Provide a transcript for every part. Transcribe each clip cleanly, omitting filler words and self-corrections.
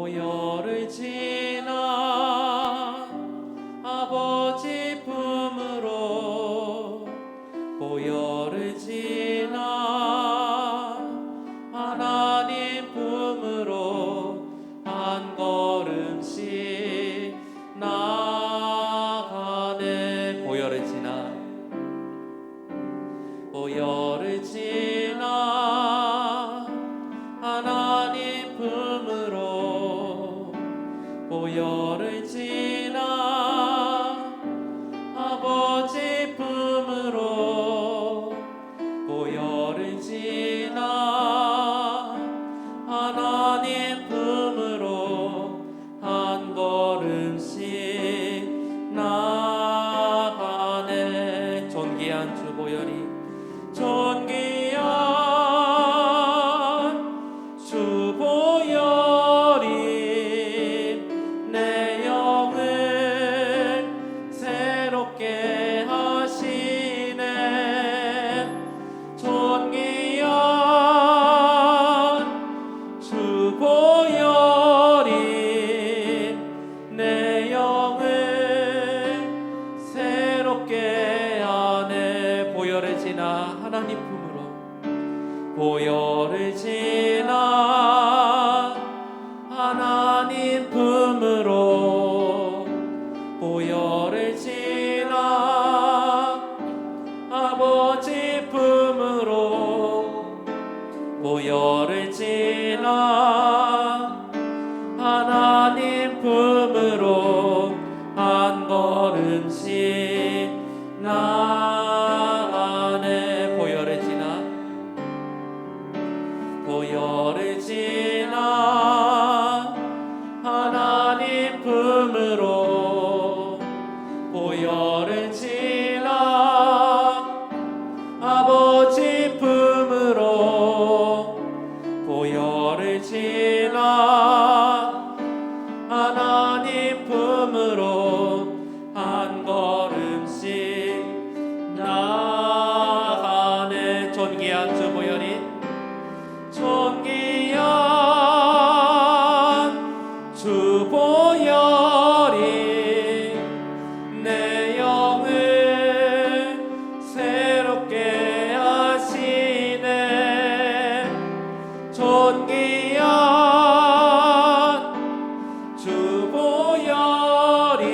보혈을 지나 아버지 품으로 보혈을 지나 하나님 품으로 한 걸음씩 나가네. 보혈을 지나 보혈을 지나 하나님 품으로 보혈을 지나 아버지 품으로 보혈을 지나 하나님 품으로 한 걸음씩 나가네. 존귀한 주 보혈이 존귀한 주 보혈이 내 영을 새롭게 하시네. 존귀한 주 보혈이 내 영을 새롭게 하네. 보혈을 지나 하나님 품으로 보혈을 지나 하나님 품으로 보혈을 지나 아버지 품으로 보혈을 지나 하나님 품으로 한 걸음씩 나가네. 보혈을 지나 보혈을 지나 하나님 품으로 보혈을 지나 아버지 품으로 보혈을 지나 하나님 품으로 한 걸음씩 나가네. 존귀한 주 보혈이 존귀한 주 보혈이 내 영을 새롭게 하시네. 존귀한 주 보혈이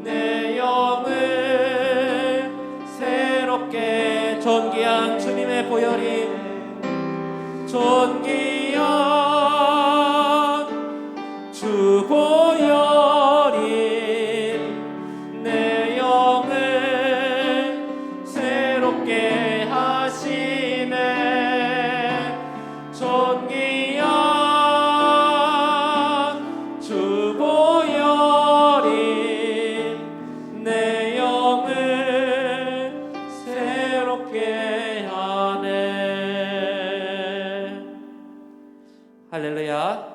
내 영을 새롭게. 존귀한 주님의 보혈이 존귀한 주 보혈이 내 영을 새롭게 하시네. 존귀한 주 보혈이 내 영을 새롭게 하네. 할렐루야.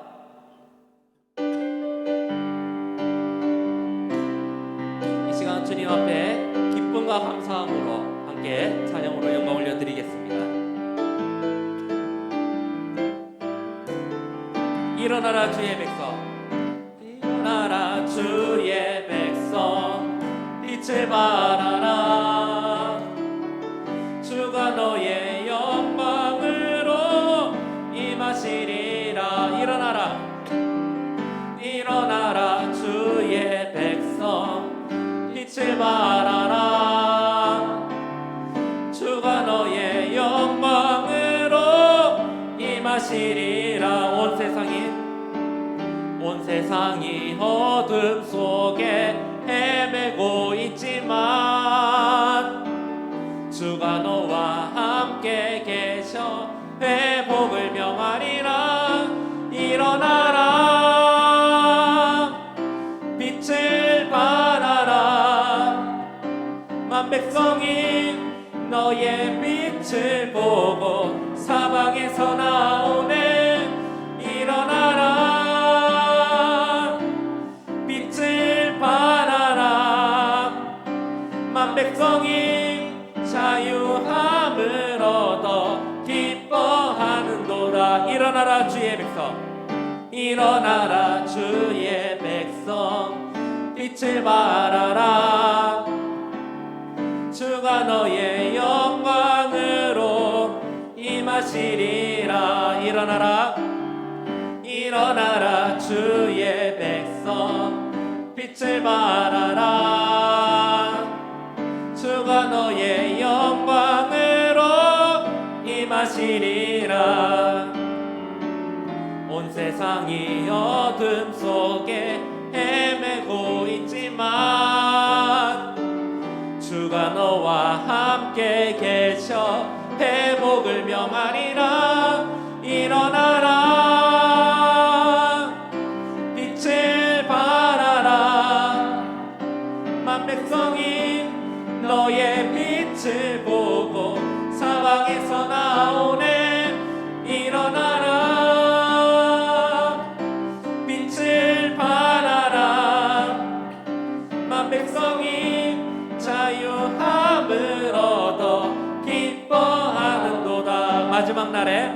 이 시간 주님 앞에 기쁨과 감사함으로 함께 찬양으로 영광 올려드리겠습니다. 일어나라 주의 백성, 일어나라 주의 백성, 빛을 발하라. 주가 너의 영광으로 임하시리라. 일어나라 일어나라 주의 백성, 빛을 발하라. 주가 너의 영광으로 임하시리라. 온 세상이 어둠 속에 헤매고 있지만 주가 너와 함께 계셔 회복을 명하리라. 일어나라 빛을 발하라. 만 백성이 너의 빛을 보고 사방에서 나오네. 일어나라 빛을 발하라. 만 백성이 자유함을 얻어 기뻐하는도다. 일어나라 주의 백성, 일어나라 주의 백성 빛을 발하라. 주가 너의 영광으로 임하시리라. 일어나라 일어나라 주의 백성 빛을 발하라. 주가 너의 영광으로 임하시리라. 온 세상이 어둠 속에 헤매고 있지만 주가 너와 함께 계셔 회복을 명하리라. 일어나라 빛을 발하라. 만 백성이 너의 빛을 보고 사방에서 나오네. 일어나라 빛을 발하라. 만 백성이 자유함을 얻어 기뻐하는도다. 마지막 날에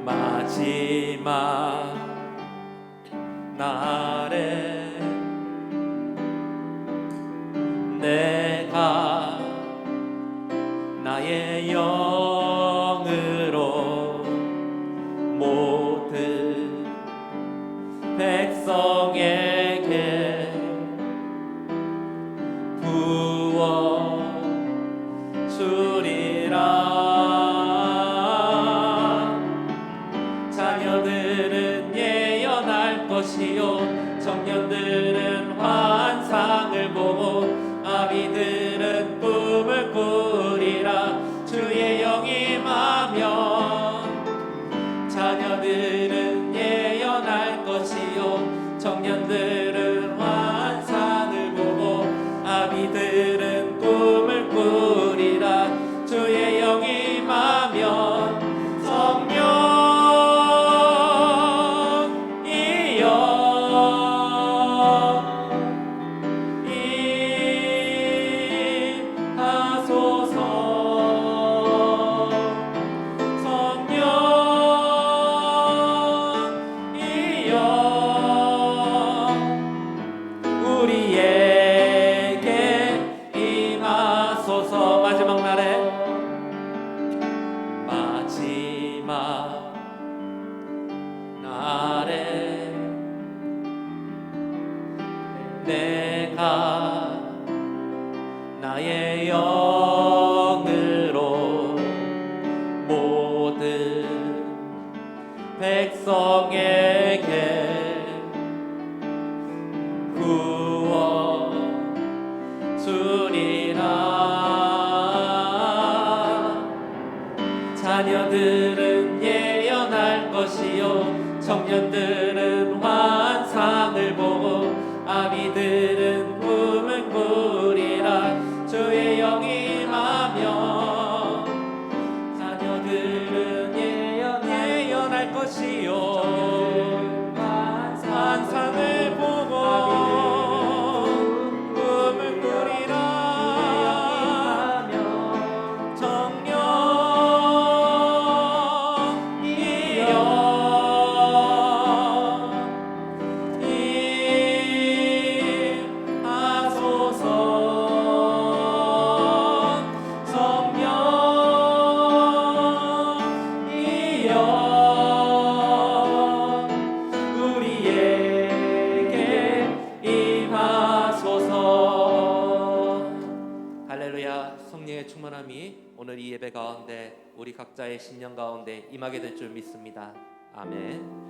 마지막 날에 내가 나의 영으로 모든 백성에게 부어 주리라. 자녀들은 예언할 것이요 청년들은 환상을 보고 아비들은 꿈을 꾸리라. 주의 영이 임하면 자녀들은 예언할 것이요 청년들은 환상을 보고 아비들은 꿈을 꾸리라. 주의 영이 임하면 성령이여 내가 나의 영으로 모든 백성에게 구워 주리라. 자녀들은 예언할 것이요 청년들은 환상을 보고 아비들은 꿈을 꾸리라. 주의 영이 임하면 자녀들은 예언할 것이요 환상을 보고 꿈을 꾸리라. 성령의 충만함이 오늘 이 예배 가운데 우리 각자의 신령 가운데 임하게 될 줄 믿습니다. 아멘.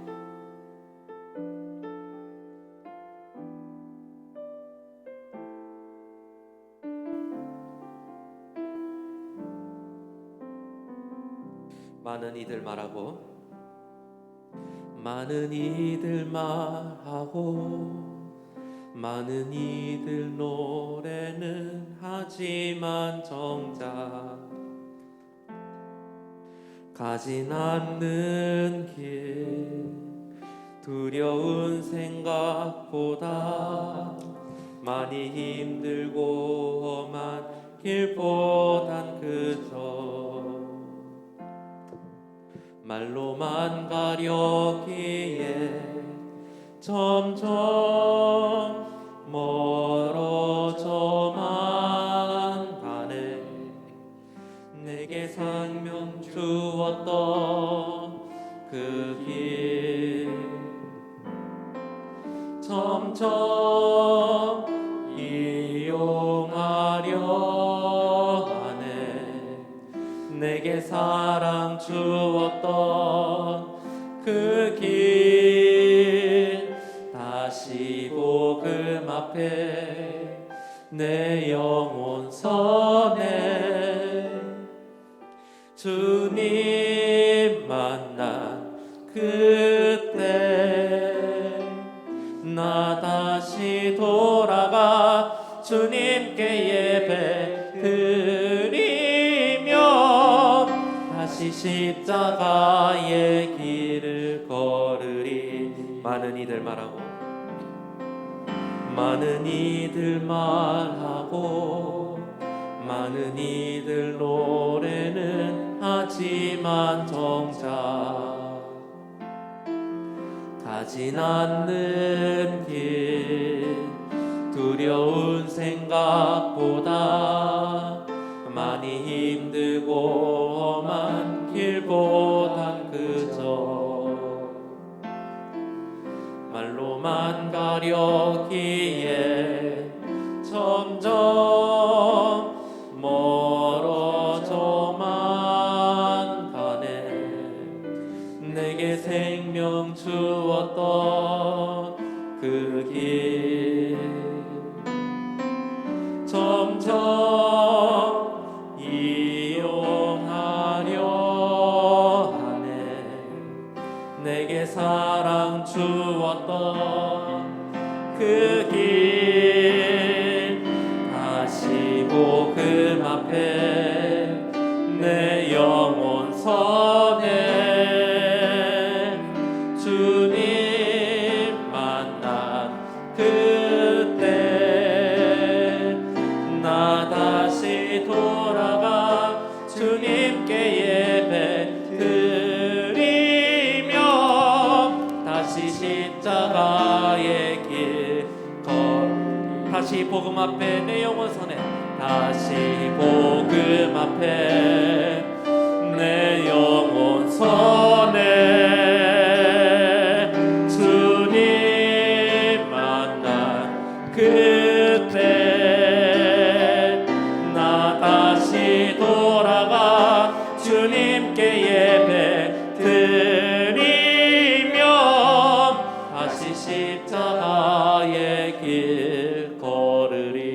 많은 이들 말하고 많은 이들 말하고 많은 이들 노래는 하지만 정작 가진 않는 길 두려운 생각보다 많이 힘들고 험한 길보단 그저 말로만 가려기에 점점 멀어져만 가네. 내게 생명 주었던 그 길 점점 이용하려 하네. 내게 사랑 주었던 그 길 다시 복음 앞에 내 영혼 서네. 주님 만난 그때 나 다시 돌아가 주님께 예배 드리며 다시 십자가의 길을 걸으리. 많은 이들 말하고 많은 이들 말하고 많은 이들 노래는 하지만 정작 가진 않는 길 두려운 생각보다 많이 힘들고 험한 길보단 그저 말로만 가려기에 점점 멀어져만 가네. 내게 생명 주었던 그 길 점점 이용하려 하네. 내게 사랑 주었던 그 길 다시 복음 앞에 내 영혼 서네. 주님 만난 그때 나 다시 돌아가 주님께 예배 드리며 다시 십자가의 길 다시 복음 앞에 내 영혼 서네. 다시 복음 앞에 내 영혼 서네. 주님 만난 그때 나 다시 돌아가 주님께 예배 드리며 다시 십자가의 길 걸으리.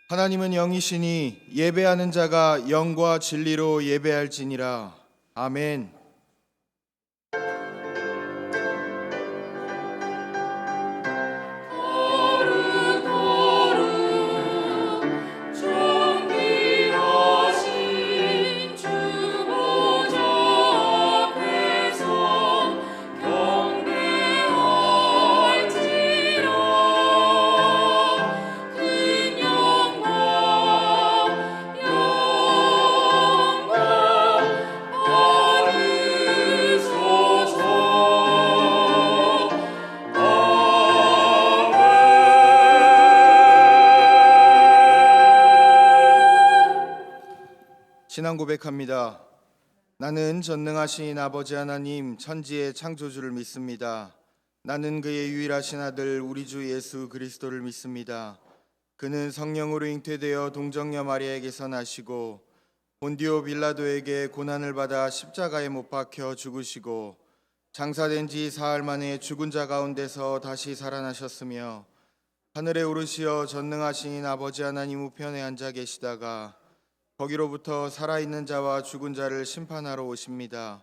하나님은 영이시니 예배하는 자가 영과 진리로 예배할지니라. 아멘. 신앙 고백합니다. 나는 전능하신 아버지 하나님 천지의 창조주를 믿습니다. 나는 그의 유일하신 아들 우리 주 예수 그리스도를 믿습니다. 그는 성령으로 잉태되어 동정녀 마리아에게서 나시고 본디오 빌라도에게 고난을 받아 십자가에 못 박혀 죽으시고 장사된 지 사흘 만에 죽은 자 가운데서 다시 살아나셨으며 하늘에 오르시어 전능하신 아버지 하나님 우편에 앉아 계시다가 거기로부터 살아있는 자와 죽은 자를 심판하러 오십니다.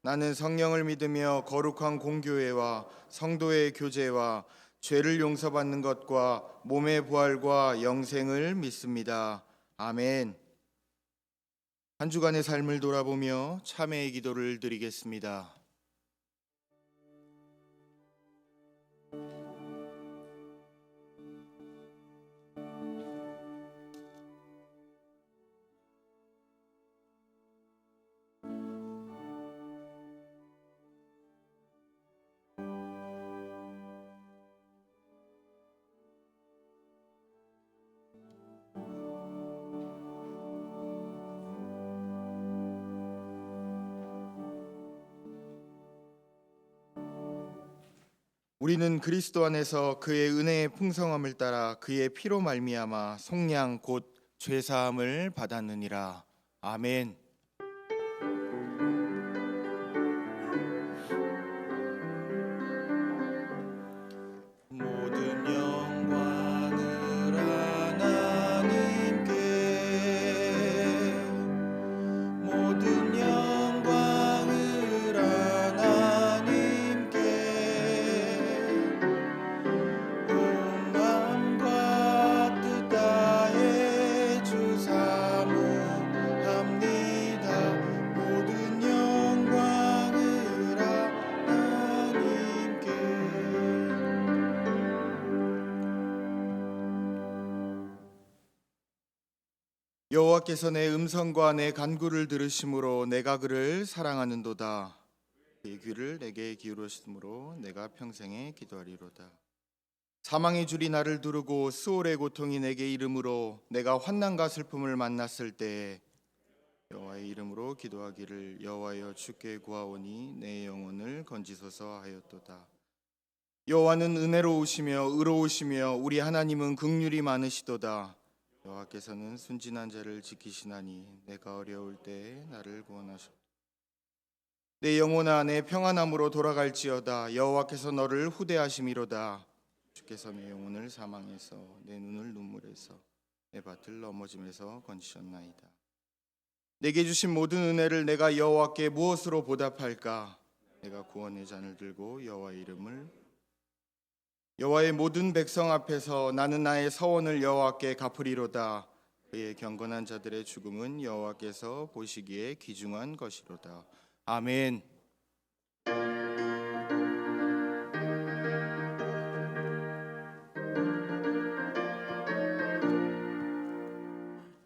나는 성령을 믿으며 거룩한 공교회와 성도의 교제와 죄를 용서받는 것과 몸의 부활과 영생을 믿습니다. 아멘. 한 주간의 삶을 돌아보며 참회의 기도를 드리겠습니다. 우리는 그리스도 안에서 그의 은혜의 풍성함을 따라 그의 피로 말미암아 속량 곧 죄사함을 받았느니라. 아멘. 모든 영광을 하나님께, 모든 영광을 하나님께, 온 마음과 뜻 다해 주 사모합니다. 모든 영광을 하나님께. 여호와께서 내 음성과 내 간구를 들으심으로 내가 그를 사랑하는도다. 그의 귀를 내게 기울이심으로 내가 평생에 기도하리로다. 사망의 줄이 나를 두르고 수월의 고통이 내게 이름으로 내가 환난과 슬픔을 만났을 때에 여호와의 이름으로 기도하기를 여호와여 주께 구하오니 내 영혼을 건지소서 하였도다. 여호와는 은혜로우시며 의로우시며 우리 하나님은 긍휼이 많으시도다. 여호와께서는 순진한 자를 지키시나니 내가 어려울 때에 나를 구원하셨다. 내 영혼아 내 평안함으로 돌아갈지어다. 여호와께서 너를 후대하심이로다. 주께서 내 영혼을 사망에서 내 눈을 눈물에서 내 밭을 넘어짐에서 건지셨나이다. 내게 주신 모든 은혜를 내가 여호와께 무엇으로 보답할까? 내가 구원의 잔을 들고 여호와의 모든 백성 앞에서 나는 나의 서원을 여호와께 갚으리로다. 그의 경건한 자들의 죽음은 여호와께서 보시기에 귀중한 것이로다. 아멘.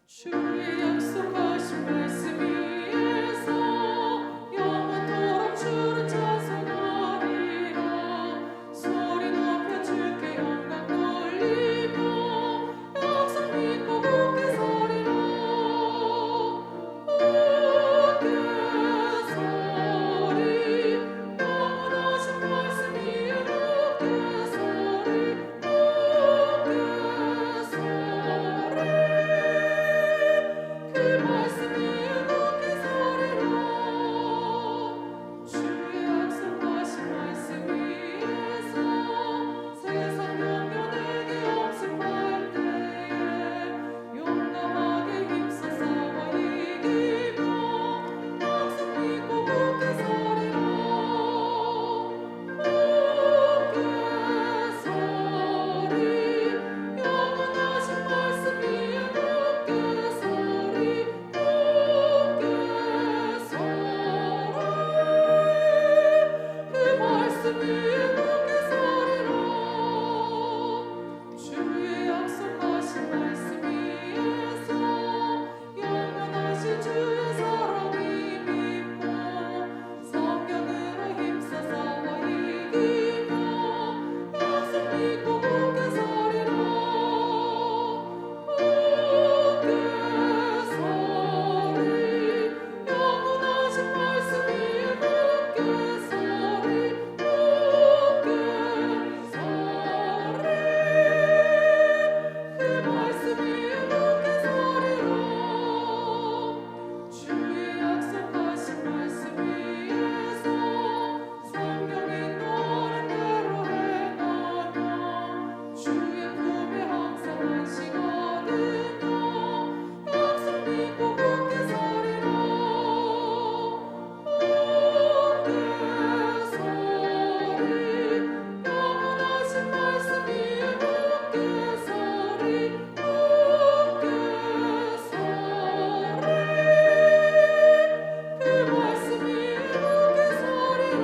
주의 약속하신 말씀 위에서 영원토록 주를 찬송하리라. 소리 높여 주께 영광 돌리며 약속 믿고 굳게 서리라. 굳게 서리 영원하신 말씀 위에 굳게 서리 굳게 서리 그 말씀이 굳게 서리라. 주의 약속하신 말씀 위에서 세상 영면에게 엄습할 때에 용감하게 힘써 싸워 이기며 약속 믿고 굳게 서리라. 굳게 서리 영원하신 말씀 위에 굳게 서리 굳게 서리 그 말씀 위에 굳게 서리라. 주의 약속하신 말씀 위에서 영원하신 주의 사랑이 믿고 성경으로 힘써 싸워 이기며 약속 믿고 굳게 서리라. 굳게 서리 영원하신 말씀 위에 굳게 서리 굳게 서리 그 말씀 위에 굳게 서리라. 주의 약속하신 말씀 위에서 성경 인도하는 대로 행하며 주의 품에 항상 안식하느냐 약속 믿고 굳게 서리라. 굳게 서리 영원하신 말씀 위에 굳게 서리 굳게 서리 그 말씀 위에 굳게 서리라.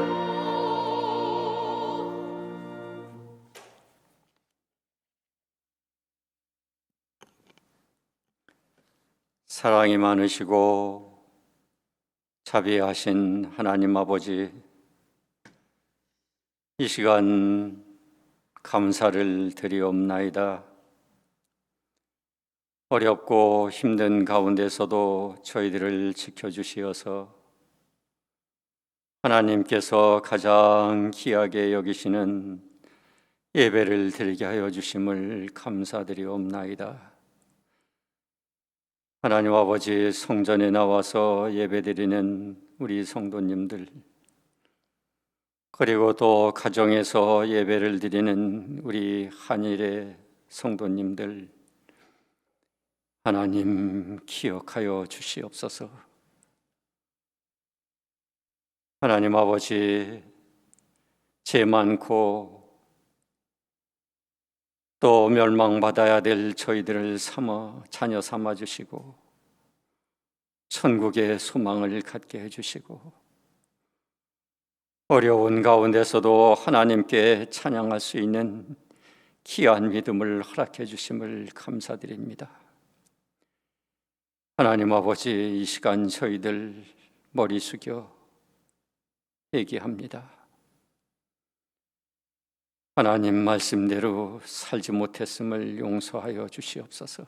사랑이 많으시고 자비하신 하나님 아버지, 이 시간 감사를 드리옵나이다. 어렵고 힘든 가운데서도 저희들을 지켜주시어서 하나님께서 가장 귀하게 여기시는 예배를 드리게 하여 주심을 감사드리옵나이다. 하나님 아버지, 성전에 나와서 예배드리는 우리 성도님들, 그리고 또 가정에서 예배를 드리는 우리 한일의 성도님들, 하나님 기억하여 주시옵소서. 하나님 아버지, 죄 많고 또 멸망받아야 될 저희들을 자녀 삼아 주시고 천국의 소망을 갖게 해주시고 어려운 가운데서도 하나님께 찬양할 수 있는 귀한 믿음을 허락해 주심을 감사드립니다. 하나님 아버지, 이 시간 저희들 머리 숙여 회개합니다. 하나님 말씀대로 살지 못했음을 용서하여 주시옵소서.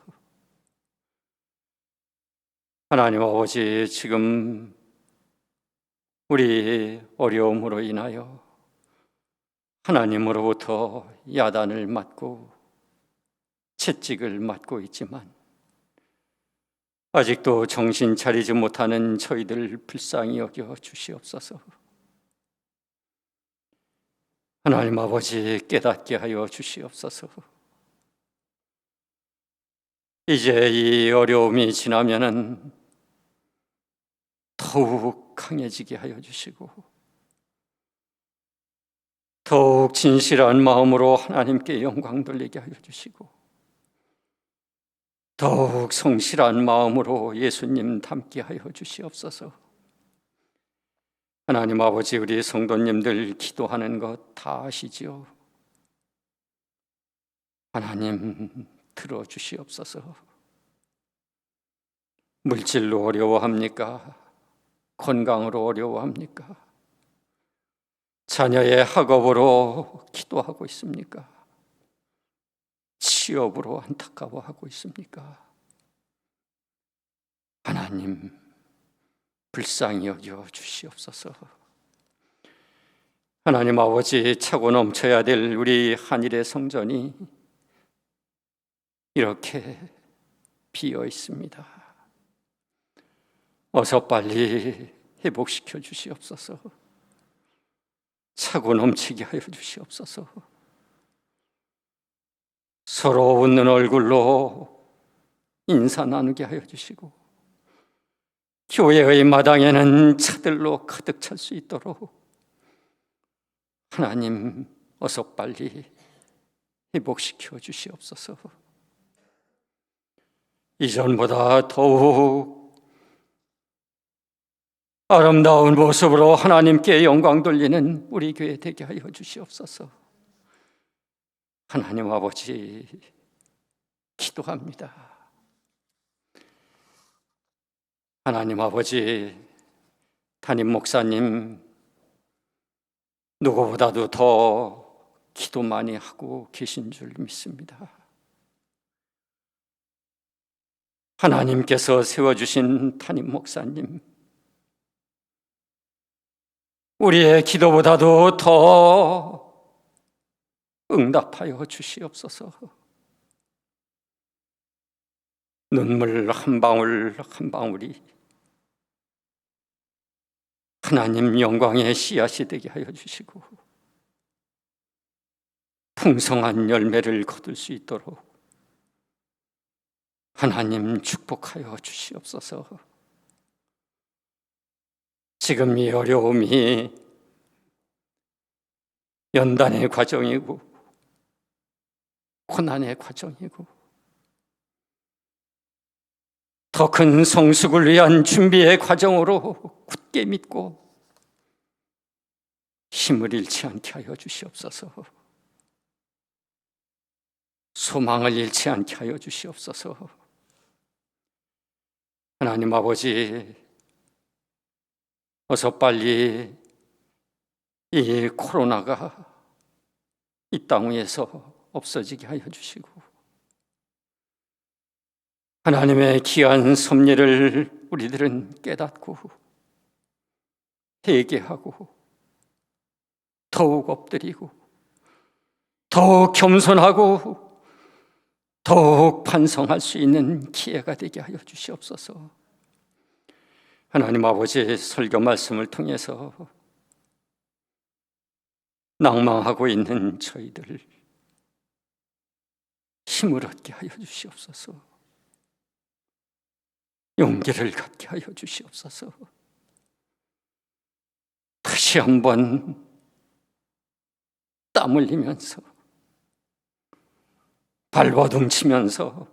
하나님 아버지, 지금 우리 어려움으로 인하여 하나님으로부터 야단을 맞고 채찍을 맞고 있지만 아직도 정신 차리지 못하는 저희들 불쌍히 여겨 주시옵소서. 하나님 아버지, 깨닫게 하여 주시옵소서. 이제 이 어려움이 지나면은 더욱 강해지게 하여 주시고 더욱 진실한 마음으로 하나님께 영광 돌리게 하여 주시고 더욱 성실한 마음으로 예수님 닮게 하여 주시옵소서. 하나님 아버지, 우리 성도님들 기도하는 것 다 아시지요? 하나님 들어주시옵소서. 물질로 어려워합니까? 건강으로 어려워합니까? 자녀의 학업으로 기도하고 있습니까? 취업으로 안타까워하고 있습니까? 하나님 불쌍히 여겨 주시옵소서. 하나님 아버지, 차고 넘쳐야 될 우리 한일의 성전이 이렇게 비어 있습니다. 어서 빨리 회복시켜 주시옵소서. 차고 넘치게 하여 주시옵소서. 서로 웃는 얼굴로 인사 나누게 하여 주시고 교회의 마당에는 차들로 가득 찰 수 있도록 하나님 어서 빨리 회복시켜 주시옵소서. 이전보다 더욱 아름다운 모습으로 하나님께 영광 돌리는 우리 교회 되게 하여 주시옵소서. 하나님 아버지, 기도합니다. 하나님 아버지, 담임 목사님 누구보다도 더 기도 많이 하고 계신 줄 믿습니다. 하나님께서 세워주신 담임 목사님, 우리의 기도보다도 더 응답하여 주시옵소서. 눈물 한 방울 한 방울이 하나님 영광의 씨앗이 되게 하여 주시고 풍성한 열매를 거둘 수 있도록 하나님 축복하여 주시옵소서. 지금 이 어려움이 연단의 과정이고 고난의 과정이고 더 큰 성숙을 위한 준비의 과정으로 굳게 믿고 힘을 잃지 않게 하여 주시옵소서. 소망을 잃지 않게 하여 주시옵소서. 하나님 아버지, 어서 빨리 이 코로나가 이 땅 위에서 없어지게 하여 주시고 하나님의 귀한 섭리를 우리들은 깨닫고 회개하고 더욱 엎드리고 더욱 겸손하고 더욱 반성할 수 있는 기회가 되게 하여 주시옵소서. 하나님 아버지, 설교 말씀을 통해서 낭망하고 있는 저희들 힘을 얻게 하여 주시옵소서. 용기를 갖게 하여 주시옵소서. 다시 한번 땀 흘리면서 발버둥 치면서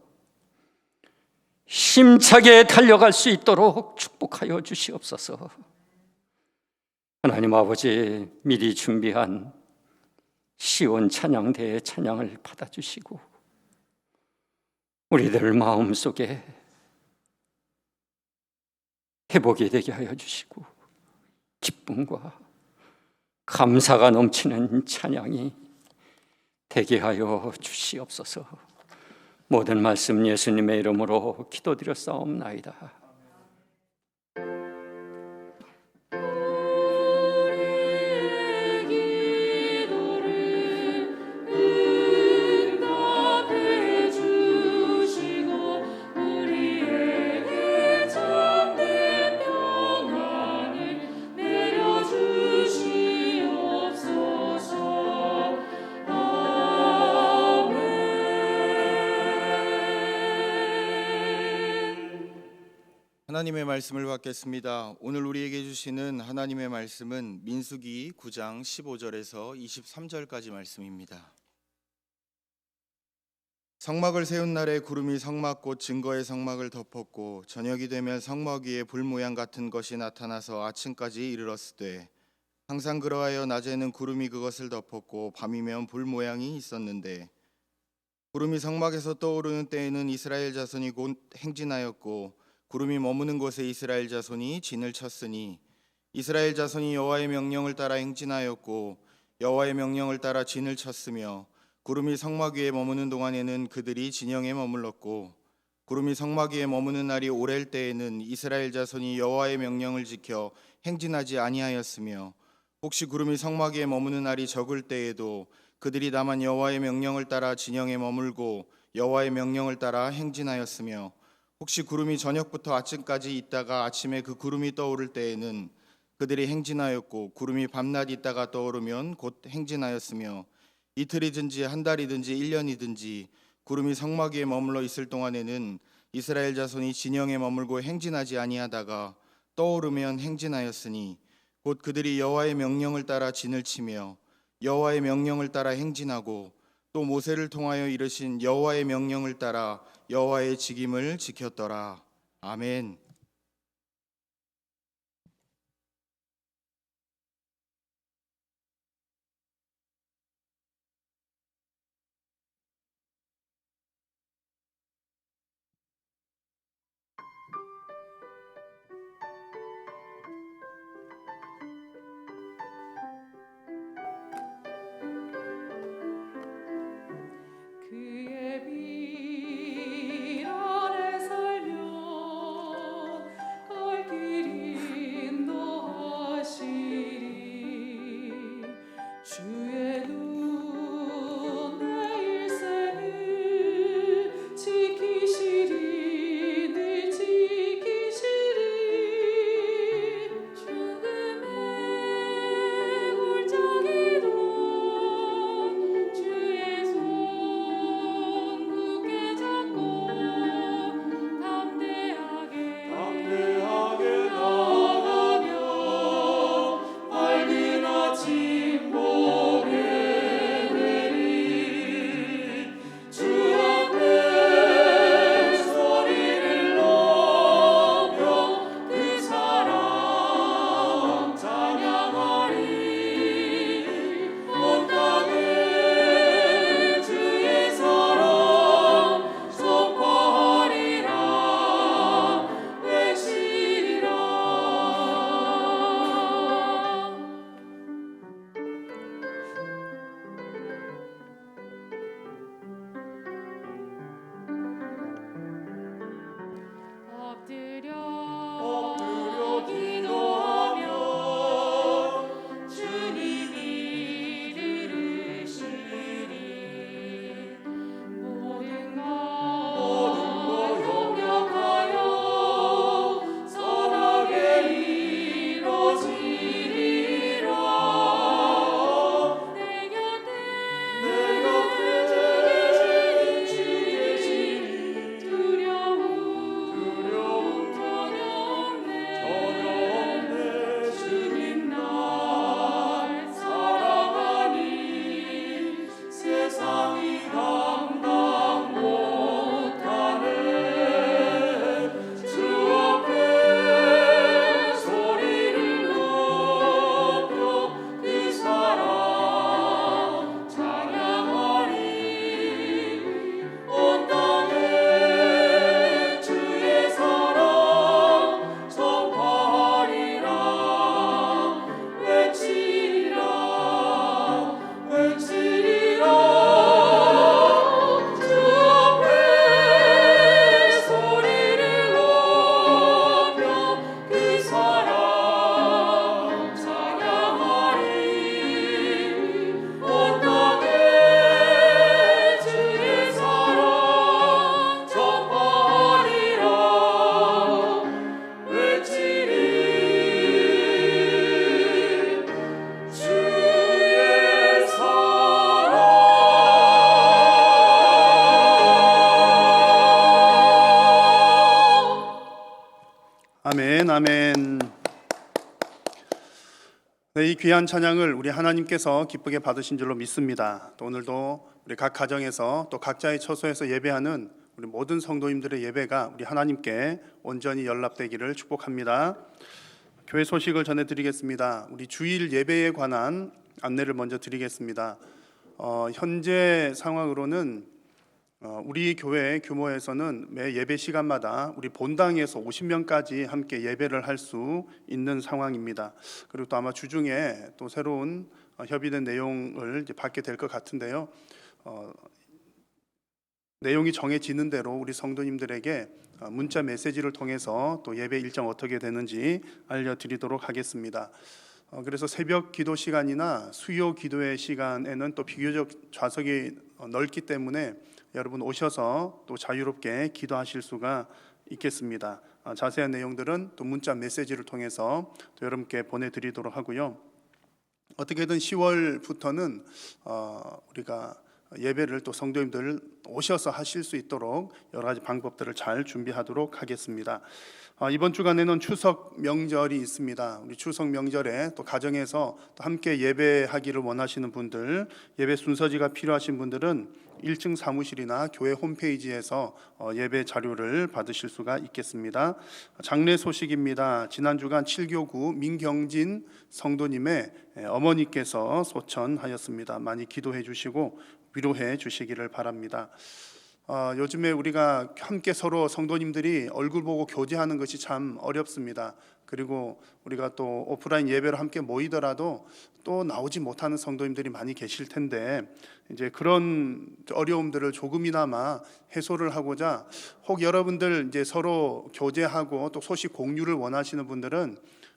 힘차게 달려갈 수 있도록 축복하여 주시옵소서. 하나님 아버지, 미리 준비한 시온 찬양대의 찬양을 받아주시고 우리들 마음속에 회복이 되게 하여 주시고 기쁨과 감사가 넘치는 찬양이 되게 하여 주시옵소서. 모든 말씀 예수님의 이름으로 기도드렸사옵나이다. 하나님의 말씀을 받겠습니다. 오늘 우리에게 주시는 하나님의 말씀은 민수기 9장 15절에서 23절까지 말씀입니다. 성막을 세운 날에 구름이 성막 곧 증거의 성막을 덮었고 저녁이 되면 성막 위에 불 모양 같은 것이 나타나서 아침까지 이르렀으되 항상 그러하여 낮에는 구름이 그것을 덮었고 밤이면 불 모양이 있었는데 구름이 성막에서 떠오르는 때에는 이스라엘 자손이 곧 행진하였고 구름이 머무는 곳에 이스라엘 자손이 진을 쳤으니 이스라엘 자손이 여호와의 명령을 따라 행진하였고 여호와의 명령을 따라 진을 쳤으며 구름이 성막 위에 머무는 동안에는 그들이 진영에 머물렀고 구름이 성막 위에 머무는 날이 오랠 때에는 이스라엘 자손이 여호와의 명령을 지켜 행진하지 아니하였으며 혹시 구름이 성막 위에 머무는 날이 적을 때에도 그들이 다만 여호와의 명령을 따라 진영에 머물고 여호와의 명령을 따라 행진하였으며 혹시 구름이 저녁부터 아침까지 있다가 아침에 그 구름이 떠오를 때에는 그들이 행진하였고 구름이 밤낮 있다가 떠오르면 곧 행진하였으며 이틀이든지 한 달이든지 1년이든지 구름이 성막 위에 머물러 있을 동안에는 이스라엘 자손이 진영에 머물고 행진하지 아니하다가 떠오르면 행진하였으니 곧 그들이 여호와의 명령을 따라 진을 치며 여호와의 명령을 따라 행진하고 또 모세를 통하여 이르신 여호와의 명령을 따라 여호와의 직임을 지켰더라. 아멘. 그의 빛 아래 살며 아멘, 아멘. 네, 이 귀한 찬양을 우리 하나님께서 기쁘게 받으신 줄로 믿습니다. 또 오늘도 우리 각 가정에서 또 각자의 처소에서 예배하는 우리 모든 성도님들의 예배가 우리 하나님께 온전히 연락되기를 축복합니다. 교회 소식을 전해드리겠습니다. 우리 주일 예배에 관한 안내를 먼저 드리겠습니다. 현재 상황으로는 우리 교회 규모에서는 매 예배 시간마다 우리 본당에서 50명까지 함께 예배를 할 수 있는 상황입니다. 그리고 또 아마 주중에 또 새로운 협의된 내용을 이제 받게 될 것 같은데요. 내용이 정해지는 대로 우리 성도님들에게 문자 메시지를 통해서 또 예배 일정 어떻게 되는지 알려드리도록 하겠습니다. 그래서 새벽 기도 시간이나 수요 기도의 시간에는 또 비교적 좌석이 넓기 때문에 여러분 오셔서 또 자유롭게 기도하실 수가 있겠습니다. 자세한 내용들은 또 문자 메시지를 통해서 또 여러분께 보내드리도록 하고요. 어떻게든 10월부터는 우리가 예배를 또 성도님들 오셔서 하실 수 있도록 여러 가지 방법들을 잘 준비하도록 하겠습니다. 이번 주간에는 추석 명절이 있습니다. 우리 추석 명절에 또 가정에서 또 함께 예배하기를 원하시는 분들, 예배 순서지가 필요하신 분들은 1층 사무실이나 교회 홈페이지에서 예배 자료를 받으실 수가 있겠습니다. 장례 소식입니다. 지난 주간 7교구 민경진 성도님의 어머니께서 소천하였습니다. 많이 기도해 주시고 위로해 주시기를 바랍니다. 요즘에 우리가 함께 서로 성도님들이 얼굴 보고 교제하는 것이 참 어렵습니다. 그리고 우리가 또 오프라인 예배로 함께 모이더라도 또 나오지 못하는 성도님들이 많이 계실 텐데 이제 그런 어려움들을 조금이나마 해소를 하고자 혹 여러분들 이제 서로 교제하고 또 소식 공유를 원하시는 분들은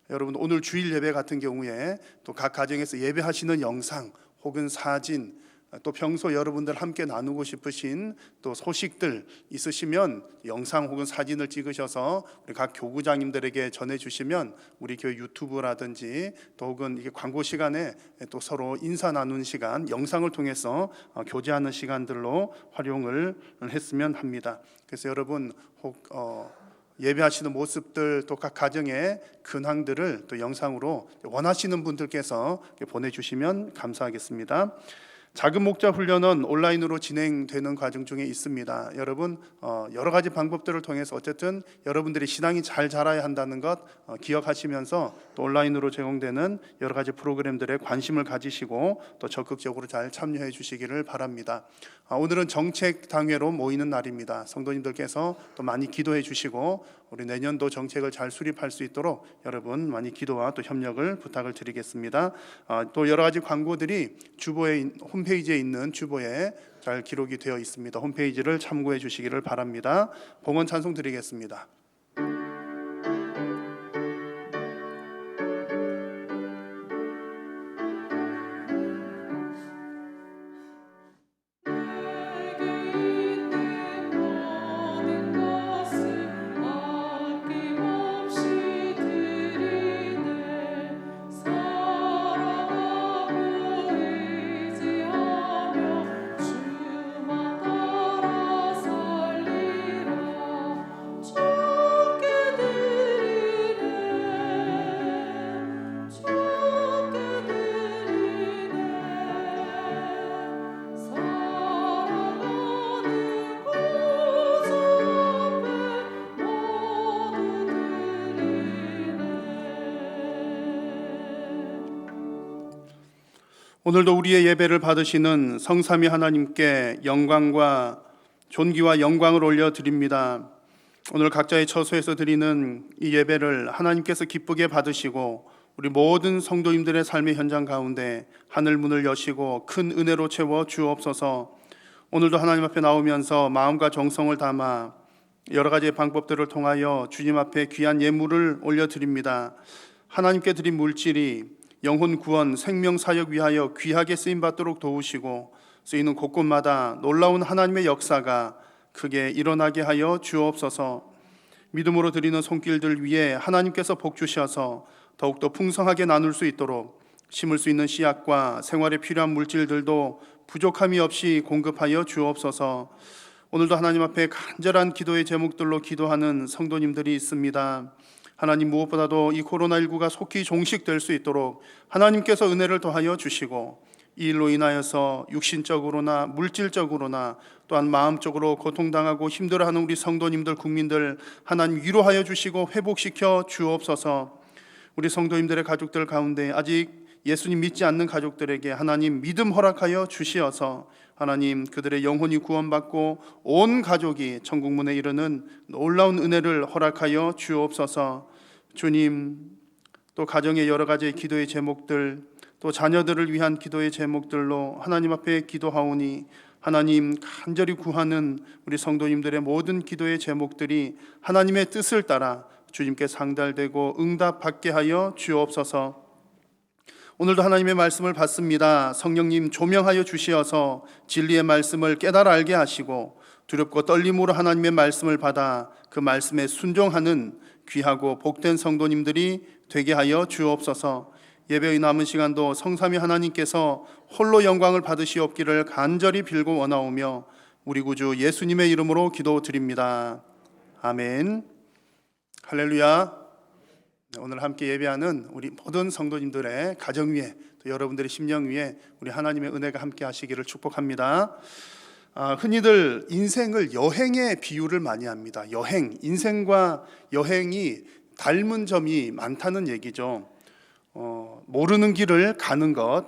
여러분 오늘 주일 예배 같은 경우에 또 각 가정에서 예배하시는 영상 혹은 사진 또 평소 여러분들 함께 나누고 싶으신 또 소식들 있으시면 영상 혹은 사진을 찍으셔서 우리 각 교구장님들에게 전해주시면 우리 교회 유튜브라든지 또 혹은 이게 광고 시간에 또 서로 인사 나누는 시간 영상을 통해서 교제하는 시간들로 활용을 했으면 합니다. 그래서 여러분 혹 예배하시는 모습들 또 각 가정의 근황들을 또 영상으로 원하시는 분들께서 보내주시면 감사하겠습니다. 작은 목자 훈련은 온라인으로 진행되는 과정 중에 있습니다. 여러분 여러 가지 방법들을 통해서 어쨌든 여러분들이 신앙이 잘 자라야 한다는 것 기억하시면서 또 온라인으로 제공되는 여러 가지 프로그램들에 관심을 가지시고 또 적극적으로 잘 참여해 주시기를 바랍니다. 오늘은 정책 당회로 모이는 날입니다. 성도님들께서 또 많이 기도해 주시고 우리 내년도 정책을 잘 수립할 수 있도록 여러분 많이 기도와 또 협력을 부탁을 드리겠습니다. 또 여러 가지 광고들이 주보에 홈페이지에 있는 주보에 잘 기록이 되어 있습니다. 홈페이지를 참고해 주시기를 바랍니다. 봉헌 찬송 드리겠습니다. 오늘도 우리의 예배를 받으시는 성삼위 하나님께 영광과 존귀와 영광을 올려드립니다. 오늘 각자의 처소에서 드리는 이 예배를 하나님께서 기쁘게 받으시고 우리 모든 성도님들의 삶의 현장 가운데 하늘 문을 여시고 큰 은혜로 채워 주옵소서. 오늘도 하나님 앞에 나오면서 마음과 정성을 담아 여러 가지의 방법들을 통하여 주님 앞에 귀한 예물을 올려드립니다. 하나님께 드린 물질이 영혼 구원, 생명 사역 위하여 귀하게 쓰임 받도록 도우시고 쓰이는 곳곳마다 놀라운 하나님의 역사가 크게 일어나게 하여 주옵소서. 믿음으로 드리는 손길들 위에 하나님께서 복 주셔서 더욱더 풍성하게 나눌 수 있도록 심을 수 있는 씨앗과 생활에 필요한 물질들도 부족함이 없이 공급하여 주옵소서. 오늘도 하나님 앞에 간절한 기도의 제목들로 기도하는 성도님들이 있습니다. 하나님 무엇보다도 이 코로나19가 속히 종식될 수 있도록 하나님께서 은혜를 더하여 주시고 이 일로 인하여서 육신적으로나 물질적으로나 또한 마음적으로 고통당하고 힘들어하는 우리 성도님들, 국민들 하나님 위로하여 주시고 회복시켜 주옵소서. 우리 성도님들의 가족들 가운데 아직 예수님 믿지 않는 가족들에게 하나님 믿음 허락하여 주시어서 하나님 그들의 영혼이 구원받고 온 가족이 천국문에 이르는 놀라운 은혜를 허락하여 주옵소서. 주님, 또 가정의 여러 가지 기도의 제목들, 또 자녀들을 위한 기도의 제목들로 하나님 앞에 기도하오니 하나님 간절히 구하는 우리 성도님들의 모든 기도의 제목들이 하나님의 뜻을 따라 주님께 상달되고 응답받게 하여 주옵소서. 오늘도 하나님의 말씀을 받습니다. 성령님 조명하여 주시어서 진리의 말씀을 깨달아 알게 하시고 두렵고 떨림으로 하나님의 말씀을 받아 그 말씀에 순종하는 귀하고 복된 성도님들이 되게 하여 주옵소서. 예배의 남은 시간도 성삼위 하나님께서 홀로 영광을 받으시옵기를 간절히 빌고 원하오며 우리 구주 예수님의 이름으로 기도드립니다. 아멘. 할렐루야. 오늘 함께 예배하는 우리 모든 성도님들의 가정 위에 또 여러분들의 심령 위에 우리 하나님의 은혜가 함께 하시기를 축복합니다. 흔히들 인생을 여행에 비유를 많이 합니다. 여행, 인생과 여행이 닮은 점이 많다는 얘기죠. 모르는 길을 가는 것,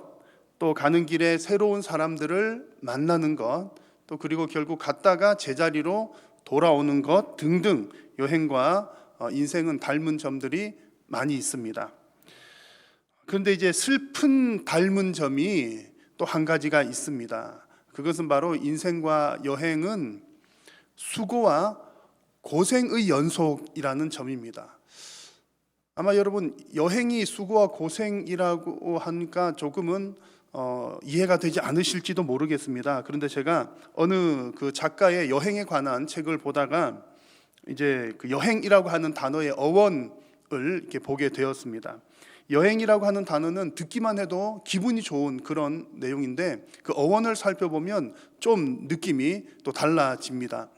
또 가는 길에 새로운 사람들을 만나는 것, 또 그리고 결국 갔다가 제자리로 돌아오는 것 등등 여행과 인생은 닮은 점들이 많이 있습니다. 그런데 이제 슬픈 닮은 점이 또 한 가지가 있습니다. 그것은 바로 인생과 여행은 수고와 고생의 연속이라는 점입니다. 아마 여러분 여행이 수고와 고생이라고 하니까 조금은 이해가 되지 않으실지도 모르겠습니다. 그런데 제가 어느 그 작가의 여행에 관한 책을 보다가 이제 그 여행이라고 하는 단어의 어원을 이렇게 보게 되었습니다. 여행이라고 하는 단어는 듣기만 해도 기분이 좋은 그런 내용인데 그 어원을 살펴보면 좀 느낌이 또 달라집니다.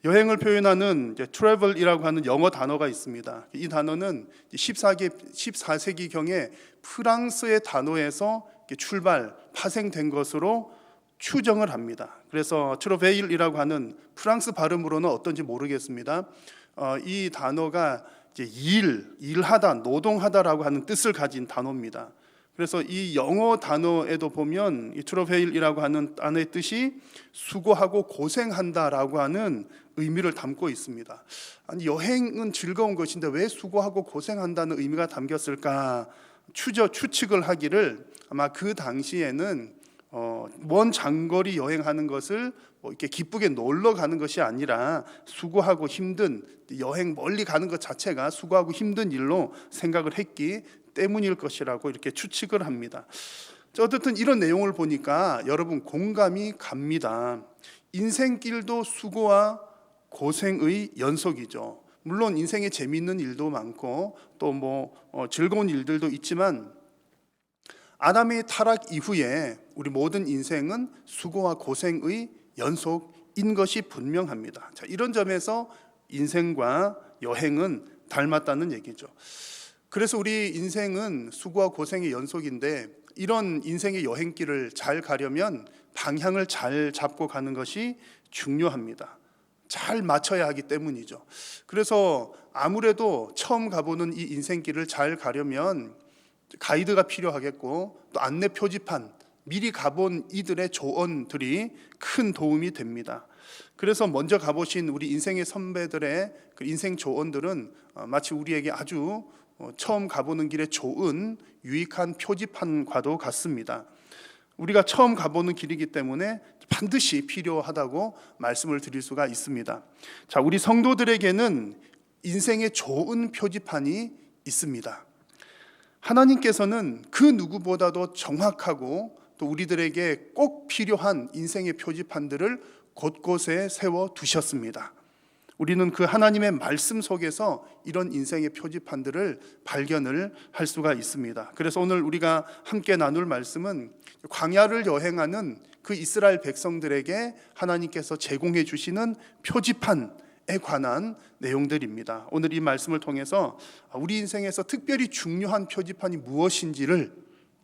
여행을 표현하는 이제 travel이라고 하는 영어 단어가 있습니다. 이 단어는 14세기경에 프랑스의 단어에서 파생된 것으로 추정을 합니다. 그래서 트로베일이라고 하는 프랑스 발음으로는 어떤지 모르겠습니다. 이 단어가 이제 일하다, 노동하다라고 하는 뜻을 가진 단어입니다. 그래서 이 영어 단어에도 보면 이 트로베일이라고 하는 단어의 뜻이 수고하고 고생한다라고 하는 의미를 담고 있습니다. 아니, 여행은 즐거운 것인데 왜 수고하고 고생한다는 의미가 담겼을까 추측을 하기를 아마 그 당시에는 먼 장거리 여행하는 것을 뭐 이렇게 기쁘게 놀러 가는 것이 아니라 수고하고 힘든 여행 멀리 가는 것 자체가 수고하고 힘든 일로 생각을 했기 때문일 것이라고 이렇게 추측을 합니다. 어쨌든 이런 내용을 보니까 여러분 공감이 갑니다. 인생길도 수고와 고생의 연속이죠. 물론 인생에 재미있는 일도 많고 또 뭐 즐거운 일들도 있지만 아담의 타락 이후에 우리 모든 인생은 수고와 고생의 연속인 것이 분명합니다. 자, 이런 점에서 인생과 여행은 닮았다는 얘기죠. 그래서 우리 인생은 수고와 고생의 연속인데 이런 인생의 여행길을 잘 가려면 방향을 잘 잡고 가는 것이 중요합니다. 잘 맞춰야 하기 때문이죠. 그래서 아무래도 처음 가보는 이 인생길을 잘 가려면 가이드가 필요하겠고 또 안내 표지판, 미리 가본 이들의 조언들이 큰 도움이 됩니다. 그래서 먼저 가보신 우리 인생의 선배들의 그 인생 조언들은 마치 우리에게 아주 처음 가보는 길에 좋은 유익한 표지판과도 같습니다. 우리가 처음 가보는 길이기 때문에 반드시 필요하다고 말씀을 드릴 수가 있습니다. 자, 우리 성도들에게는 인생의 좋은 표지판이 있습니다. 하나님께서는 그 누구보다도 정확하고 또 우리들에게 꼭 필요한 인생의 표지판들을 곳곳에 세워 두셨습니다. 우리는 그 하나님의 말씀 속에서 이런 인생의 표지판들을 발견을 할 수가 있습니다. 그래서 오늘 우리가 함께 나눌 말씀은 광야를 여행하는 그 이스라엘 백성들에게 하나님께서 제공해 주시는 표지판에 관한 내용들입니다. 오늘 이 말씀을 통해서 우리 인생에서 특별히 중요한 표지판이 무엇인지를,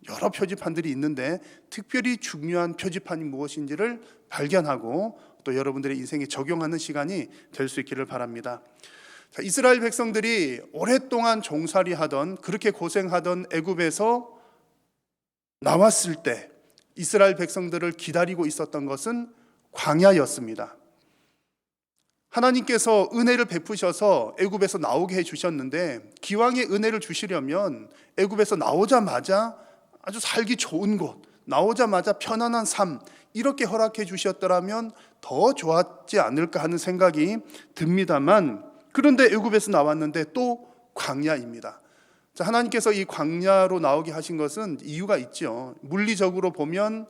여러 표지판들이 있는데 특별히 중요한 표지판이 무엇인지를 발견하고 또 여러분들의 인생에 적용하는 시간이 될 수 있기를 바랍니다. 자, 이스라엘 백성들이 오랫동안 종살이하던, 그렇게 고생하던 애굽에서 나왔을 때 이스라엘 백성들을 기다리고 있었던 것은 광야였습니다. 하나님께서 은혜를 베푸셔서 애굽에서 나오게 해주셨는데, 기왕의 은혜를 주시려면 애굽에서 나오자마자 아주 살기 좋은 곳, 나오자마자 편안한 삶, 이렇게 허락해 주셨더라면 더 좋았지 않을까 하는 생각이 듭니다만, 그런데 애굽에서 나왔는데 또 광야입니다. 자, 하나님께서 이 광야로 나오게 하신 것은 이유가 있죠. 물리적으로 보면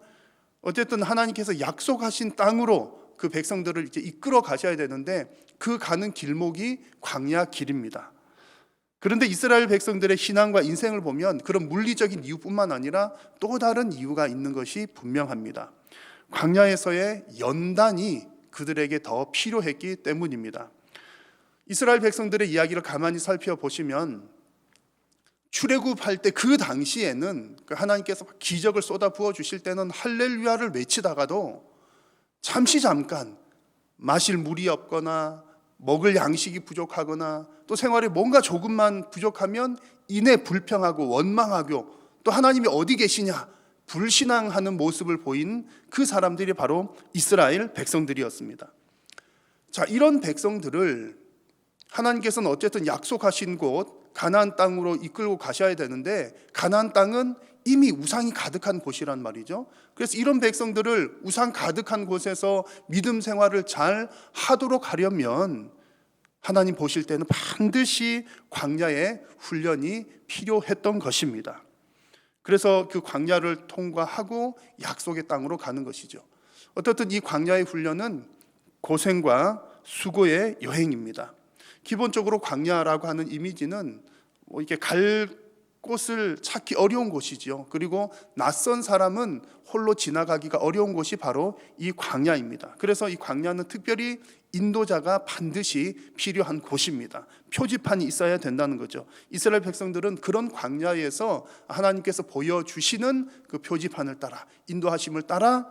어쨌든 하나님께서 약속하신 땅으로 그 백성들을 이제 이끌어 가셔야 되는데, 그 가는 길목이 광야 길입니다. 그런데 이스라엘 백성들의 신앙과 인생을 보면 그런 물리적인 이유뿐만 아니라 또 다른 이유가 있는 것이 분명합니다. 광야에서의 연단이 그들에게 더 필요했기 때문입니다. 이스라엘 백성들의 이야기를 가만히 살펴보시면 출애굽할 때 그 당시에는 하나님께서 기적을 쏟아 부어 주실 때는 할렐루야를 외치다가도 잠깐 마실 물이 없거나 먹을 양식이 부족하거나 또 생활에 뭔가 조금만 부족하면 이내 불평하고 원망하고 또 하나님이 어디 계시냐 불신앙하는 모습을 보인 그 사람들이 바로 이스라엘 백성들이었습니다. 자, 이런 백성들을 하나님께서는 어쨌든 약속하신 곳 가나안 땅으로 이끌고 가셔야 되는데, 가나안 땅은 이미 우상이 가득한 곳이란 말이죠. 그래서 이런 백성들을 우상 가득한 곳에서 믿음 생활을 잘 하도록 하려면 하나님 보실 때는 반드시 광야의 훈련이 필요했던 것입니다. 그래서 그 광야를 통과하고 약속의 땅으로 가는 것이죠. 어떻든 이 광야의 훈련은 고생과 수고의 여행입니다. 기본적으로 광야라고 하는 이미지는 이렇게 갈 곳을 찾기 어려운 곳이죠. 그리고 낯선 사람은 홀로 지나가기가 어려운 곳이 바로 이 광야입니다. 그래서 이 광야는 특별히 인도자가 반드시 필요한 곳입니다. 표지판이 있어야 된다는 거죠. 이스라엘 백성들은 그런 광야에서 하나님께서 보여주시는 그 표지판을 따라, 인도하심을 따라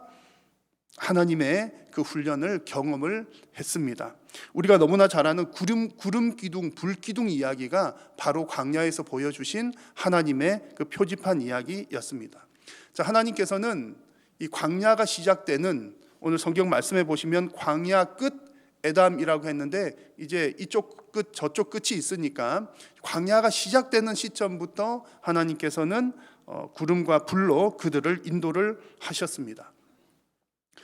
하나님의 그 훈련을 경험을 했습니다. 우리가 너무나 잘 아는 구름 기둥, 불 기둥 이야기가 바로 광야에서 보여주신 하나님의 그 표지판 이야기였습니다. 자, 하나님께서는 이 광야가 시작되는, 오늘 성경 말씀해 보시면 광야 끝 에담이라고 했는데 이제 이쪽 끝 저쪽 끝이 있으니까 광야가 시작되는 시점부터 하나님께서는 구름과 불로 그들을 인도를 하셨습니다.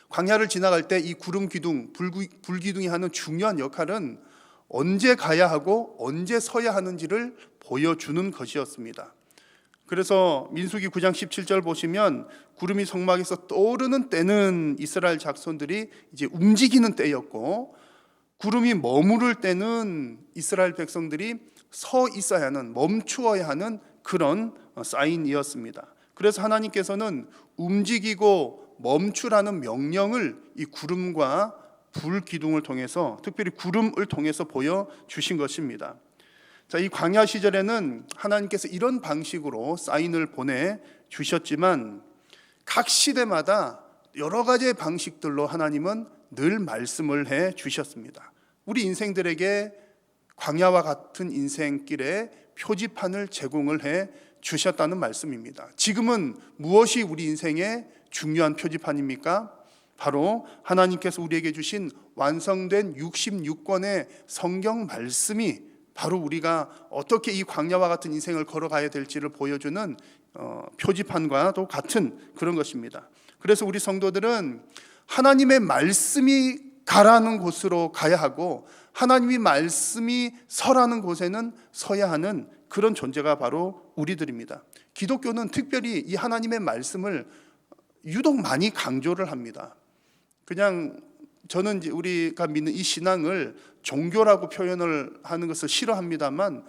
광야를 지나갈 때 이 구름 기둥, 불 기둥이 하는 중요한 역할은 언제 가야 하고 언제 서야 하는지를 보여주는 것이었습니다. 그래서 민수기 9장 17절 보시면 구름이 성막에서 떠오르는 때는 이스라엘 자손들이 이제 움직이는 때였고, 구름이 머무를 때는 이스라엘 백성들이 서 있어야 하는, 멈추어야 하는 그런 사인이었습니다. 그래서 하나님께서는 움직이고 멈추라는 명령을 이 구름과 불 기둥을 통해서, 특별히 구름을 통해서 보여주신 것입니다. 자, 이 광야 시절에는 하나님께서 이런 방식으로 사인을 보내주셨지만 각 시대마다 여러 가지의 방식들로 하나님은 늘 말씀을 해주셨습니다. 우리 인생들에게 광야와 같은 인생길에 표지판을 제공을 해주셨다는 말씀입니다. 지금은 무엇이 우리 인생의 중요한 표지판입니까? 바로 하나님께서 우리에게 주신 완성된 66권의 성경 말씀이 바로 우리가 어떻게 이 광야와 같은 인생을 걸어가야 될지를 보여주는 표지판과도 같은 그런 것입니다. 그래서 우리 성도들은 하나님의 말씀이 가라는 곳으로 가야 하고 하나님의 말씀이 서라는 곳에는 서야 하는 그런 존재가 바로 우리들입니다. 기독교는 특별히 이 하나님의 말씀을 유독 많이 강조를 합니다. 그냥 저는 이제 우리가 믿는 이 신앙을 종교라고 표현을 하는 것을 싫어합니다만,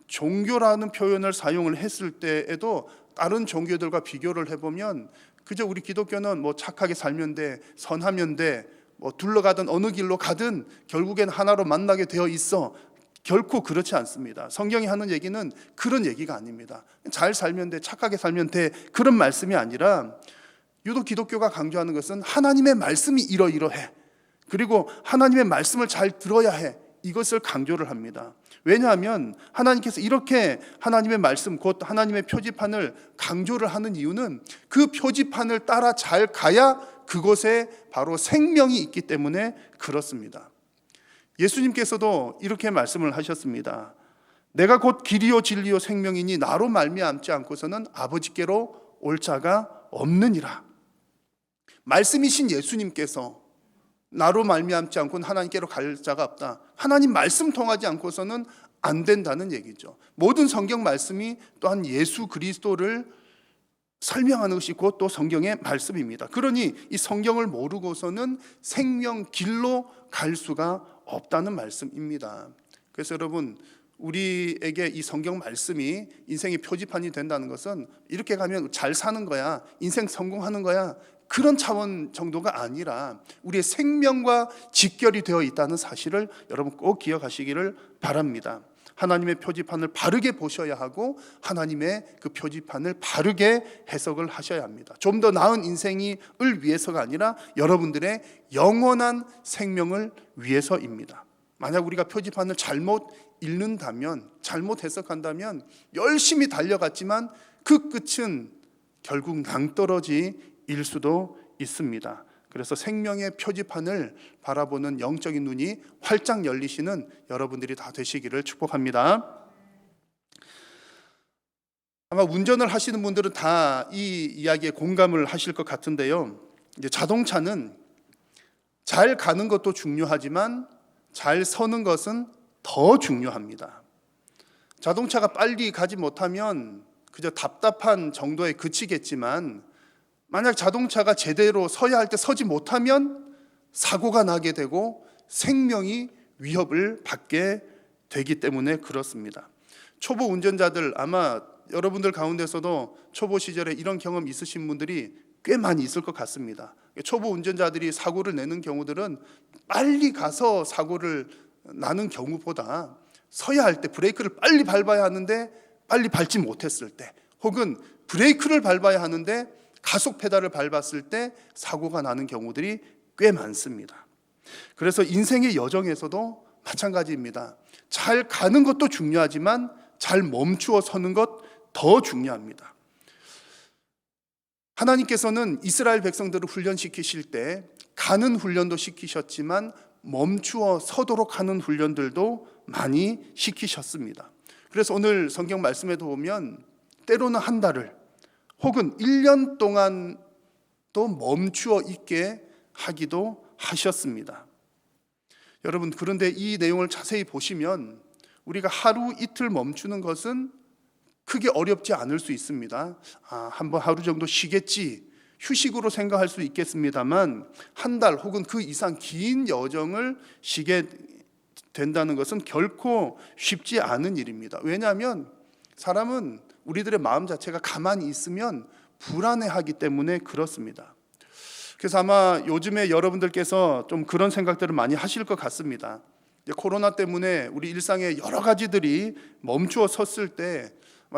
종교라는 표현을 사용을 했을 때에도 다른 종교들과 비교를 해보면 그저 우리 기독교는 뭐 착하게 살면 돼, 선하면 돼, 뭐 둘러가든 어느 길로 가든 결국엔 하나로 만나게 되어 있어. 결코 그렇지 않습니다. 성경이 하는 얘기는 그런 얘기가 아닙니다. 잘 살면 돼, 착하게 살면 돼, 그런 말씀이 아니라 유독 기독교가 강조하는 것은 하나님의 말씀이 이러이러해, 그리고 하나님의 말씀을 잘 들어야 해, 이것을 강조를 합니다. 왜냐하면 하나님께서 이렇게 하나님의 말씀, 곧 하나님의 표지판을 강조를 하는 이유는 그 표지판을 따라 잘 가야 그곳에 바로 생명이 있기 때문에 그렇습니다. 예수님께서도 이렇게 말씀을 하셨습니다. 내가 곧 길이요 진리요 생명이니 나로 말미암지 않고서는 아버지께로 올 자가 없느니라. 말씀이신 예수님께서 나로 말미암지 않고는 하나님께로 갈 자가 없다. 하나님 말씀 통하지 않고서는 안 된다는 얘기죠. 모든 성경 말씀이 또한 예수 그리스도를 설명하는 것이 곧 또 성경의 말씀입니다. 그러니 이 성경을 모르고서는 생명 길로 갈 수가 없다는 말씀입니다. 그래서 여러분, 우리에게 이 성경 말씀이 인생의 표지판이 된다는 것은 이렇게 가면 잘 사는 거야, 인생 성공하는 거야, 그런 차원 정도가 아니라 우리의 생명과 직결이 되어 있다는 사실을 여러분 꼭 기억하시기를 바랍니다. 하나님의 표지판을 바르게 보셔야 하고 하나님의 그 표지판을 바르게 해석을 하셔야 합니다. 좀 더 나은 인생을 위해서가 아니라 여러분들의 영원한 생명을 위해서입니다. 만약 우리가 표지판을 잘못 읽는다면, 잘못 해석한다면 열심히 달려갔지만 그 끝은 결국 낭떠러지일 수도 있습니다. 그래서 생명의 표지판을 바라보는 영적인 눈이 활짝 열리시는 여러분들이 다 되시기를 축복합니다. 아마 운전을 하시는 분들은 다 이 이야기에 공감을 하실 것 같은데요. 이제 자동차는 잘 가는 것도 중요하지만 잘 서는 것은 더 중요합니다. 자동차가 빨리 가지 못하면 그저 답답한 정도에 그치겠지만 만약 자동차가 제대로 서야 할 때 서지 못하면 사고가 나게 되고 생명이 위협을 받게 되기 때문에 그렇습니다. 초보 운전자들, 아마 여러분들 가운데서도 초보 시절에 이런 경험 있으신 분들이 꽤 많이 있을 것 같습니다. 초보 운전자들이 사고를 내는 경우들은 빨리 가서 사고를 나는 경우보다 서야 할 때 브레이크를 빨리 밟아야 하는데 빨리 밟지 못했을 때, 혹은 브레이크를 밟아야 하는데 가속 페달을 밟았을 때 사고가 나는 경우들이 꽤 많습니다. 그래서 인생의 여정에서도 마찬가지입니다. 잘 가는 것도 중요하지만 잘 멈추어 서는 것 더 중요합니다. 하나님께서는 이스라엘 백성들을 훈련시키실 때 가는 훈련도 시키셨지만 멈추어 서도록 하는 훈련들도 많이 시키셨습니다. 그래서 오늘 성경 말씀에도 보면 때로는 한 달을 혹은 1년 동안도 멈추어 있게 하기도 하셨습니다. 여러분, 그런데 이 내용을 자세히 보시면 우리가 하루 이틀 멈추는 것은 크게 어렵지 않을 수 있습니다. 한번 하루 정도 쉬겠지, 휴식으로 생각할 수 있겠습니다만 한 달 혹은 그 이상 긴 여정을 쉬게 된다는 것은 결코 쉽지 않은 일입니다. 왜냐하면 사람은 우리들의 마음 자체가 가만히 있으면 불안해하기 때문에 그렇습니다. 그래서 아마 요즘에 여러분들께서 좀 그런 생각들을 많이 하실 것 같습니다. 코로나 때문에 우리 일상의 여러 가지들이 멈추어 섰을 때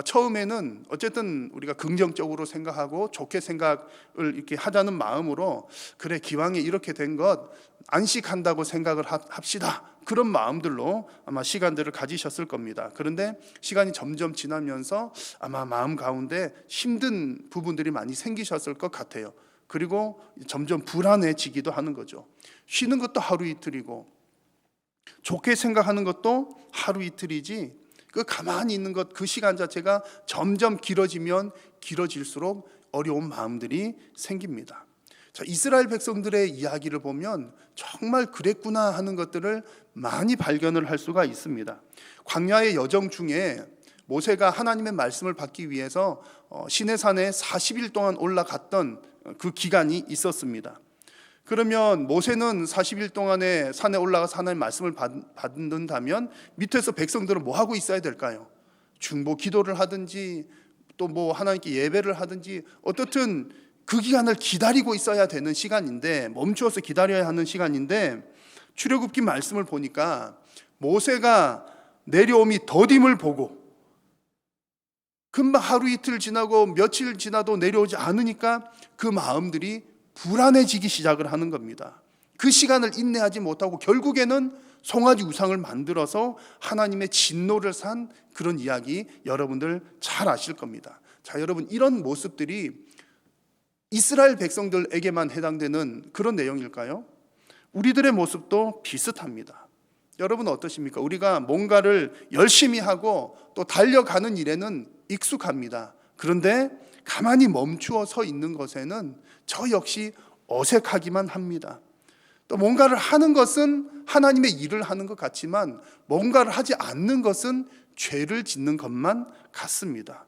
처음에는 어쨌든 우리가 긍정적으로 생각하고 좋게 생각을 이렇게 하자는 마음으로, 그래 기왕에 이렇게 된 것 안식한다고 생각을 합시다, 그런 마음들로 아마 시간들을 가지셨을 겁니다. 그런데 시간이 점점 지나면서 아마 마음 가운데 힘든 부분들이 많이 생기셨을 것 같아요. 그리고 점점 불안해지기도 하는 거죠. 쉬는 것도 하루 이틀이고 좋게 생각하는 것도 하루 이틀이지, 그 가만히 있는 것, 그 시간 자체가 점점 길어지면 길어질수록 어려운 마음들이 생깁니다. 자, 이스라엘 백성들의 이야기를 보면 정말 그랬구나 하는 것들을 많이 발견을 할 수가 있습니다. 광야의 여정 중에 모세가 하나님의 말씀을 받기 위해서 시내산에 40일 동안 올라갔던 그 기간이 있었습니다. 그러면 모세는 40일 동안에 산에 올라가서 하나님의 말씀을 받는다면 밑에서 백성들은 뭐 하고 있어야 될까요? 중보 기도를 하든지 또 뭐 하나님께 예배를 하든지 어떻든 그 기간을 기다리고 있어야 되는 시간인데, 멈추어서 기다려야 하는 시간인데, 출애굽기 말씀을 보니까 모세가 내려옴이 더딤을 보고 금방 하루 이틀 지나고 며칠 지나도 내려오지 않으니까 그 마음들이 불안해지기 시작을 하는 겁니다. 그 시간을 인내하지 못하고 결국에는 송아지 우상을 만들어서 하나님의 진노를 산 그런 이야기 여러분들 잘 아실 겁니다. 자, 여러분, 이런 모습들이 이스라엘 백성들에게만 해당되는 그런 내용일까요? 우리들의 모습도 비슷합니다. 여러분 어떠십니까? 우리가 뭔가를 열심히 하고 또 달려가는 일에는 익숙합니다. 그런데 가만히 멈추어 서 있는 것에는 저 역시 어색하기만 합니다. 또 뭔가를 하는 것은 하나님의 일을 하는 것 같지만 뭔가를 하지 않는 것은 죄를 짓는 것만 같습니다.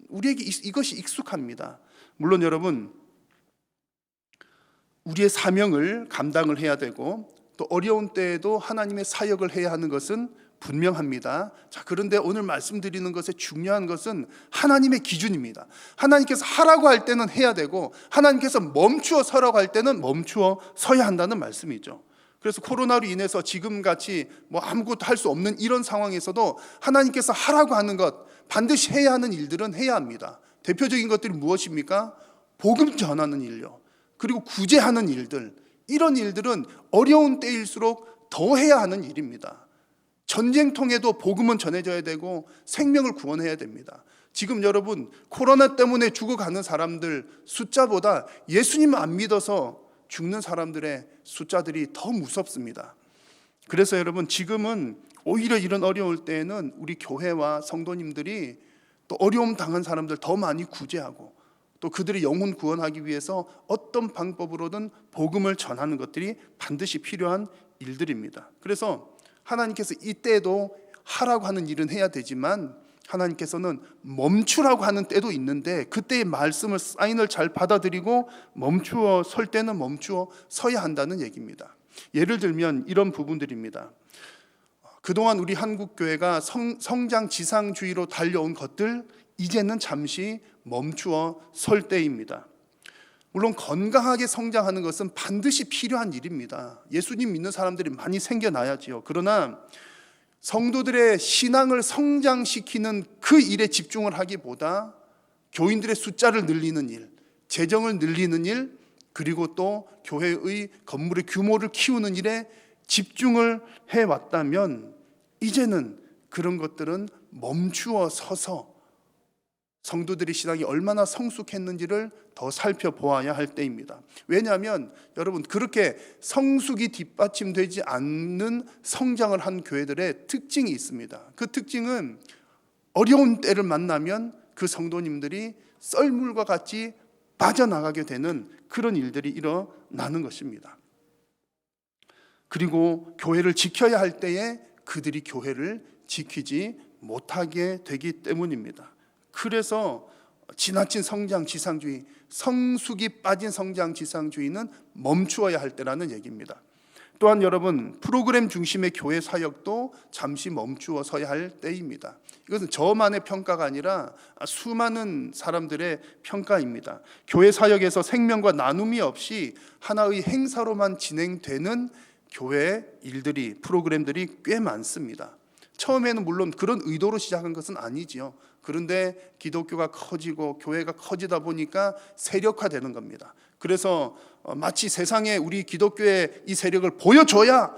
우리에게 이것이 익숙합니다. 물론 여러분, 우리의 사명을 감당을 해야 되고 또 어려운 때에도 하나님의 사역을 해야 하는 것은 분명합니다. 자, 그런데 오늘 말씀드리는 것의 중요한 것은 하나님의 기준입니다. 하나님께서 하라고 할 때는 해야 되고 하나님께서 멈추어 서라고 할 때는 멈추어 서야 한다는 말씀이죠. 그래서 코로나로 인해서 지금같이 아무것도 할 수 없는 이런 상황에서도 하나님께서 하라고 하는 것, 반드시 해야 하는 일들은 해야 합니다. 대표적인 것들이 무엇입니까? 복음 전하는 일요, 그리고 구제하는 일들, 이런 일들은 어려운 때일수록 더 해야 하는 일입니다. 전쟁통에도 복음은 전해져야 되고 생명을 구원해야 됩니다. 지금 여러분, 코로나 때문에 죽어가는 사람들 숫자보다 예수님 안 믿어서 죽는 사람들의 숫자들이 더 무섭습니다. 그래서 여러분, 지금은 오히려 이런 어려울 때에는 우리 교회와 성도님들이 또 어려움 당한 사람들 더 많이 구제하고 또 그들의 영혼 구원하기 위해서 어떤 방법으로든 복음을 전하는 것들이 반드시 필요한 일들입니다. 그래서 하나님께서 이때도 하라고 하는 일은 해야 되지만 하나님께서는 멈추라고 하는 때도 있는데 그때의 말씀을, 사인을 잘 받아들이고 멈추어 설 때는 멈추어 서야 한다는 얘기입니다. 예를 들면 이런 부분들입니다. 그동안 우리 한국교회가 성장 지상주의로 달려온 것들, 이제는 잠시 멈추어 설 때입니다. 물론 건강하게 성장하는 것은 반드시 필요한 일입니다. 예수님 믿는 사람들이 많이 생겨나야지요. 그러나 성도들의 신앙을 성장시키는 그 일에 집중을 하기보다 교인들의 숫자를 늘리는 일, 재정을 늘리는 일, 그리고 또 교회의 건물의 규모를 키우는 일에 집중을 해왔다면 이제는 그런 것들은 멈추어 서서 성도들의 신앙이 얼마나 성숙했는지를 더 살펴보아야 할 때입니다. 왜냐하면 여러분, 그렇게 성숙이 뒷받침되지 않는 성장을 한 교회들의 특징이 있습니다. 그 특징은 어려운 때를 만나면 그 성도님들이 썰물과 같이 빠져나가게 되는 그런 일들이 일어나는 것입니다. 그리고 교회를 지켜야 할 때에 그들이 교회를 지키지 못하게 되기 때문입니다. 그래서 지나친 성장 지상주의, 성숙이 빠진 성장 지상주의는 멈추어야 할 때라는 얘기입니다. 또한 여러분, 프로그램 중심의 교회 사역도 잠시 멈추어 서야 할 때입니다. 이것은 저만의 평가가 아니라 수많은 사람들의 평가입니다. 교회 사역에서 생명과 나눔이 없이 하나의 행사로만 진행되는 교회 일들이, 프로그램들이 꽤 많습니다. 처음에는 물론 그런 의도로 시작한 것은 아니지요. 그런데 기독교가 커지고 교회가 커지다 보니까 세력화되는 겁니다. 그래서 마치 세상에 우리 기독교의 이 세력을 보여줘야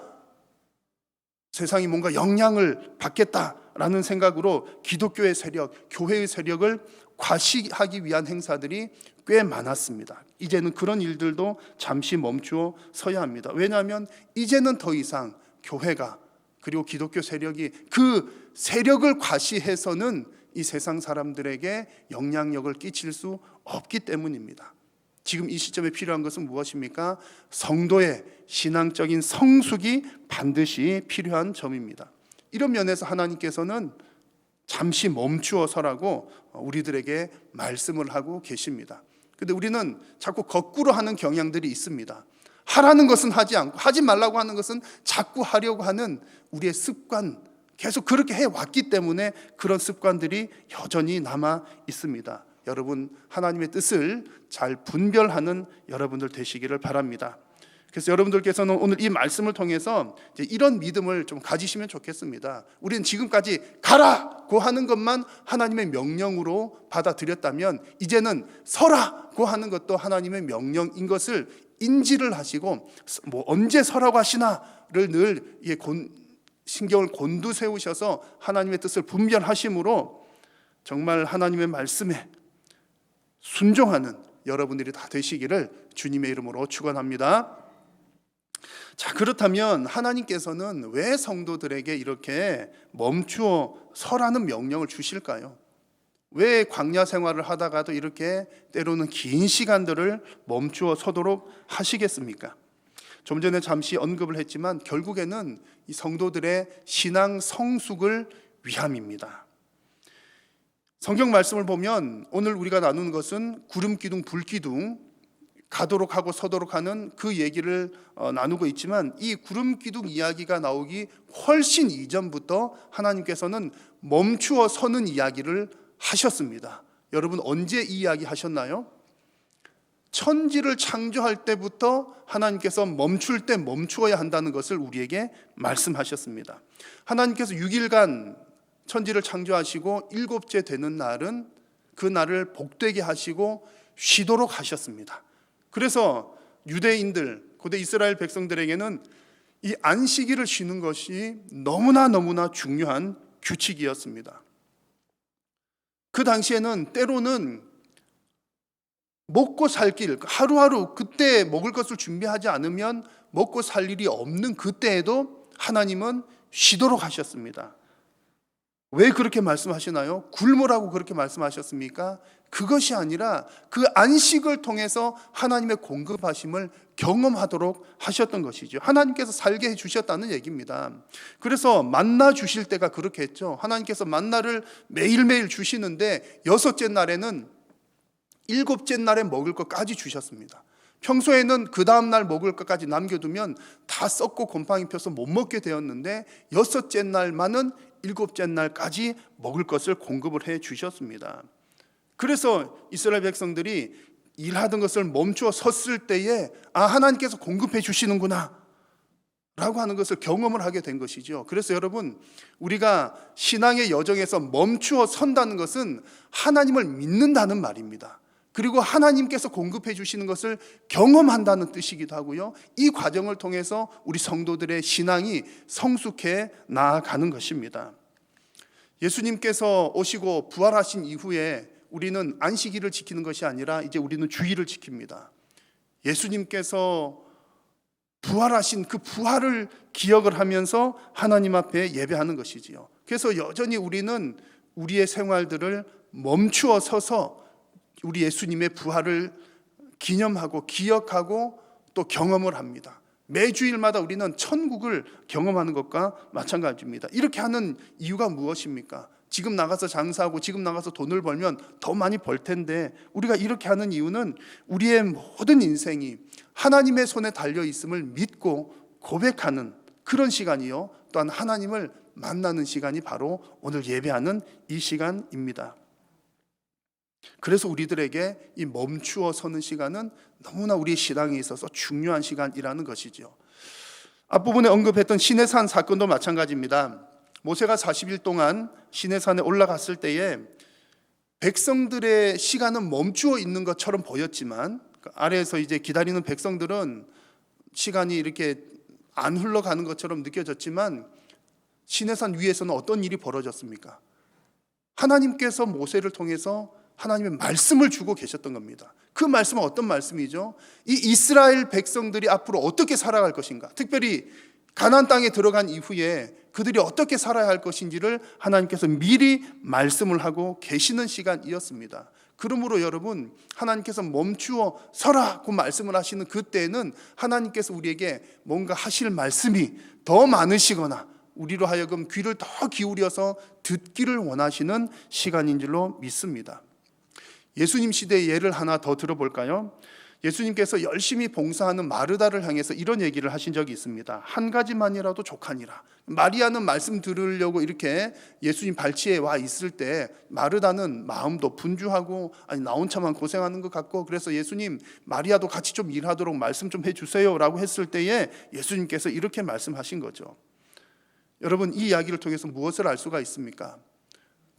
세상이 뭔가 영향을 받겠다라는 생각으로 기독교의 세력, 교회의 세력을 과시하기 위한 행사들이 꽤 많았습니다. 이제는 그런 일들도 잠시 멈추어 서야 합니다. 왜냐하면 이제는 더 이상 교회가, 그리고 기독교 세력이 그 세력을 과시해서는 이 세상 사람들에게 영향력을 끼칠 수 없기 때문입니다. 지금 이 시점에 필요한 것은 무엇입니까? 성도의 신앙적인 성숙이 반드시 필요한 점입니다. 이런 면에서 하나님께서는 잠시 멈추어 서라고 우리들에게 말씀을 하고 계십니다. 그런데 우리는 자꾸 거꾸로 하는 경향들이 있습니다. 하라는 것은 하지 않고 하지 말라고 하는 것은 자꾸 하려고 하는 우리의 습관, 계속 그렇게 해왔기 때문에 그런 습관들이 여전히 남아 있습니다. 여러분 하나님의 뜻을 잘 분별하는 여러분들 되시기를 바랍니다. 그래서 여러분들께서는 오늘 이 말씀을 통해서 이제 이런 믿음을 좀 가지시면 좋겠습니다. 우리는 지금까지 가라고 하는 것만 하나님의 명령으로 받아들였다면 이제는 서라고 하는 것도 하나님의 명령인 것을 인지를 하시고 뭐 언제 서라고 하시나를 늘 신경을 곤두세우셔서 하나님의 뜻을 분별하심으로 정말 하나님의 말씀에 순종하는 여러분들이 다 되시기를 주님의 이름으로 축원합니다. 자, 그렇다면 하나님께서는 왜 성도들에게 이렇게 멈추어 서라는 명령을 주실까요? 왜 광야 생활을 하다가도 이렇게 때로는 긴 시간들을 멈추어 서도록 하시겠습니까? 좀 전에 잠시 언급을 했지만 결국에는 이 성도들의 신앙 성숙을 위함입니다. 성경 말씀을 보면 오늘 우리가 나누는 것은 구름기둥, 불기둥, 가도록 하고 서도록 하는 그 얘기를 나누고 있지만 이 구름기둥 이야기가 나오기 훨씬 이전부터 하나님께서는 멈추어 서는 이야기를 하셨습니다. 여러분 언제 이 이야기 하셨나요? 천지를 창조할 때부터 하나님께서 멈출 때 멈추어야 한다는 것을 우리에게 말씀하셨습니다. 하나님께서 6일간 천지를 창조하시고 일곱째 되는 날은 그 날을 복되게 하시고 쉬도록 하셨습니다. 그래서 유대인들, 고대 이스라엘 백성들에게는 이 안식일을 쉬는 것이 너무나 중요한 규칙이었습니다. 그 당시에는 때로는 먹고 살 길, 하루하루 그때 먹을 것을 준비하지 않으면 먹고 살 일이 없는 그때에도 하나님은 쉬도록 하셨습니다. 왜 그렇게 말씀하시나요? 굶으라고 그렇게 말씀하셨습니까? 그것이 아니라 그 안식을 통해서 하나님의 공급하심을 경험하도록 하셨던 것이죠. 하나님께서 살게 해주셨다는 얘기입니다. 그래서 만나 주실 때가 그렇게 했죠. 하나님께서 만나를 매일매일 주시는데 여섯째 날에는 일곱째 날에 먹을 것까지 주셨습니다. 평소에는 그 다음날 먹을 것까지 남겨두면 다 썩고 곰팡이 펴서 못 먹게 되었는데 여섯째 날만은 일곱째 날까지 먹을 것을 공급을 해 주셨습니다. 그래서 이스라엘 백성들이 일하던 것을 멈추어 섰을 때에 하나님께서 공급해 주시는구나 라고 하는 것을 경험을 하게 된 것이죠. 그래서 여러분 우리가 신앙의 여정에서 멈추어 선다는 것은 하나님을 믿는다는 말입니다. 그리고 하나님께서 공급해 주시는 것을 경험한다는 뜻이기도 하고요. 이 과정을 통해서 우리 성도들의 신앙이 성숙해 나아가는 것입니다. 예수님께서 오시고 부활하신 이후에 우리는 안식일을 지키는 것이 아니라 이제 우리는 주일을 지킵니다. 예수님께서 부활하신 그 부활을 기억을 하면서 하나님 앞에 예배하는 것이지요. 그래서 여전히 우리는 우리의 생활들을 멈추어 서서 우리 예수님의 부활을 기념하고 기억하고 또 경험을 합니다. 매주일마다 우리는 천국을 경험하는 것과 마찬가지입니다. 이렇게 하는 이유가 무엇입니까? 지금 나가서 장사하고 지금 나가서 돈을 벌면 더 많이 벌 텐데 우리가 이렇게 하는 이유는 우리의 모든 인생이 하나님의 손에 달려 있음을 믿고 고백하는 그런 시간이요. 또한 하나님을 만나는 시간이 바로 오늘 예배하는 이 시간입니다. 그래서 우리들에게 이 멈추어 서는 시간은 너무나 우리의 신앙에 있어서 중요한 시간이라는 것이죠. 앞부분에 언급했던 시내산 사건도 마찬가지입니다. 모세가 40일 동안 시내산에 올라갔을 때에 백성들의 시간은 멈추어 있는 것처럼 보였지만 아래에서 이제 기다리는 백성들은 시간이 이렇게 안 흘러가는 것처럼 느껴졌지만 시내산 위에서는 어떤 일이 벌어졌습니까? 하나님께서 모세를 통해서 하나님의 말씀을 주고 계셨던 겁니다. 그 말씀은 어떤 말씀이죠? 이 이스라엘 백성들이 앞으로 어떻게 살아갈 것인가, 특별히 가나안 땅에 들어간 이후에 그들이 어떻게 살아야 할 것인지를 하나님께서 미리 말씀을 하고 계시는 시간이었습니다. 그러므로 여러분 하나님께서 멈추어 서라고 말씀을 하시는 그때에는 하나님께서 우리에게 뭔가 하실 말씀이 더 많으시거나 우리로 하여금 귀를 더 기울여서 듣기를 원하시는 시간인 줄로 믿습니다. 예수님 시대의 예를 하나 더 들어볼까요? 예수님께서 열심히 봉사하는 마르다를 향해서 이런 얘기를 하신 적이 있습니다. 한 가지만이라도 족하니라. 마리아는 말씀 들으려고 이렇게 예수님 발치에 와 있을 때 마르다는 마음도 분주하고 아니 나 혼자만 고생하는 것 같고 그래서 예수님 마리아도 같이 좀 일하도록 말씀 좀 해주세요 라고 했을 때에 예수님께서 이렇게 말씀하신 거죠. 여러분 이 이야기를 통해서 무엇을 알 수가 있습니까?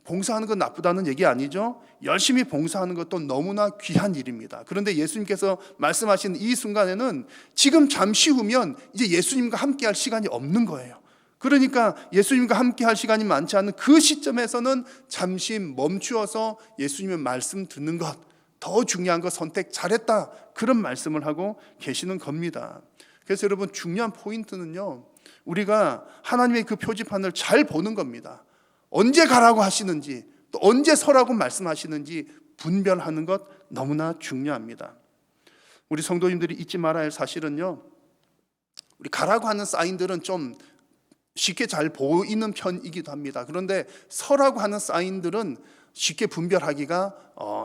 봉사하는 건 나쁘다는 얘기 아니죠. 열심히 봉사하는 것도 너무나 귀한 일입니다. 그런데 예수님께서 말씀하신 이 순간에는 지금 잠시 후면 이제 예수님과 함께 할 시간이 없는 거예요. 그러니까 예수님과 함께 할 시간이 많지 않은 그 시점에서는 잠시 멈추어서 예수님의 말씀 듣는 것, 더 중요한 거 선택 잘했다, 그런 말씀을 하고 계시는 겁니다. 그래서 여러분 중요한 포인트는요, 우리가 하나님의 그 표지판을 잘 보는 겁니다. 언제 가라고 하시는지 또 언제 서라고 말씀하시는지 분별하는 것 너무나 중요합니다. 우리 성도님들이 잊지 말아야 할 사실은요, 우리 가라고 하는 사인들은 좀 쉽게 잘 보이는 편이기도 합니다. 그런데 서라고 하는 사인들은 쉽게 분별하기가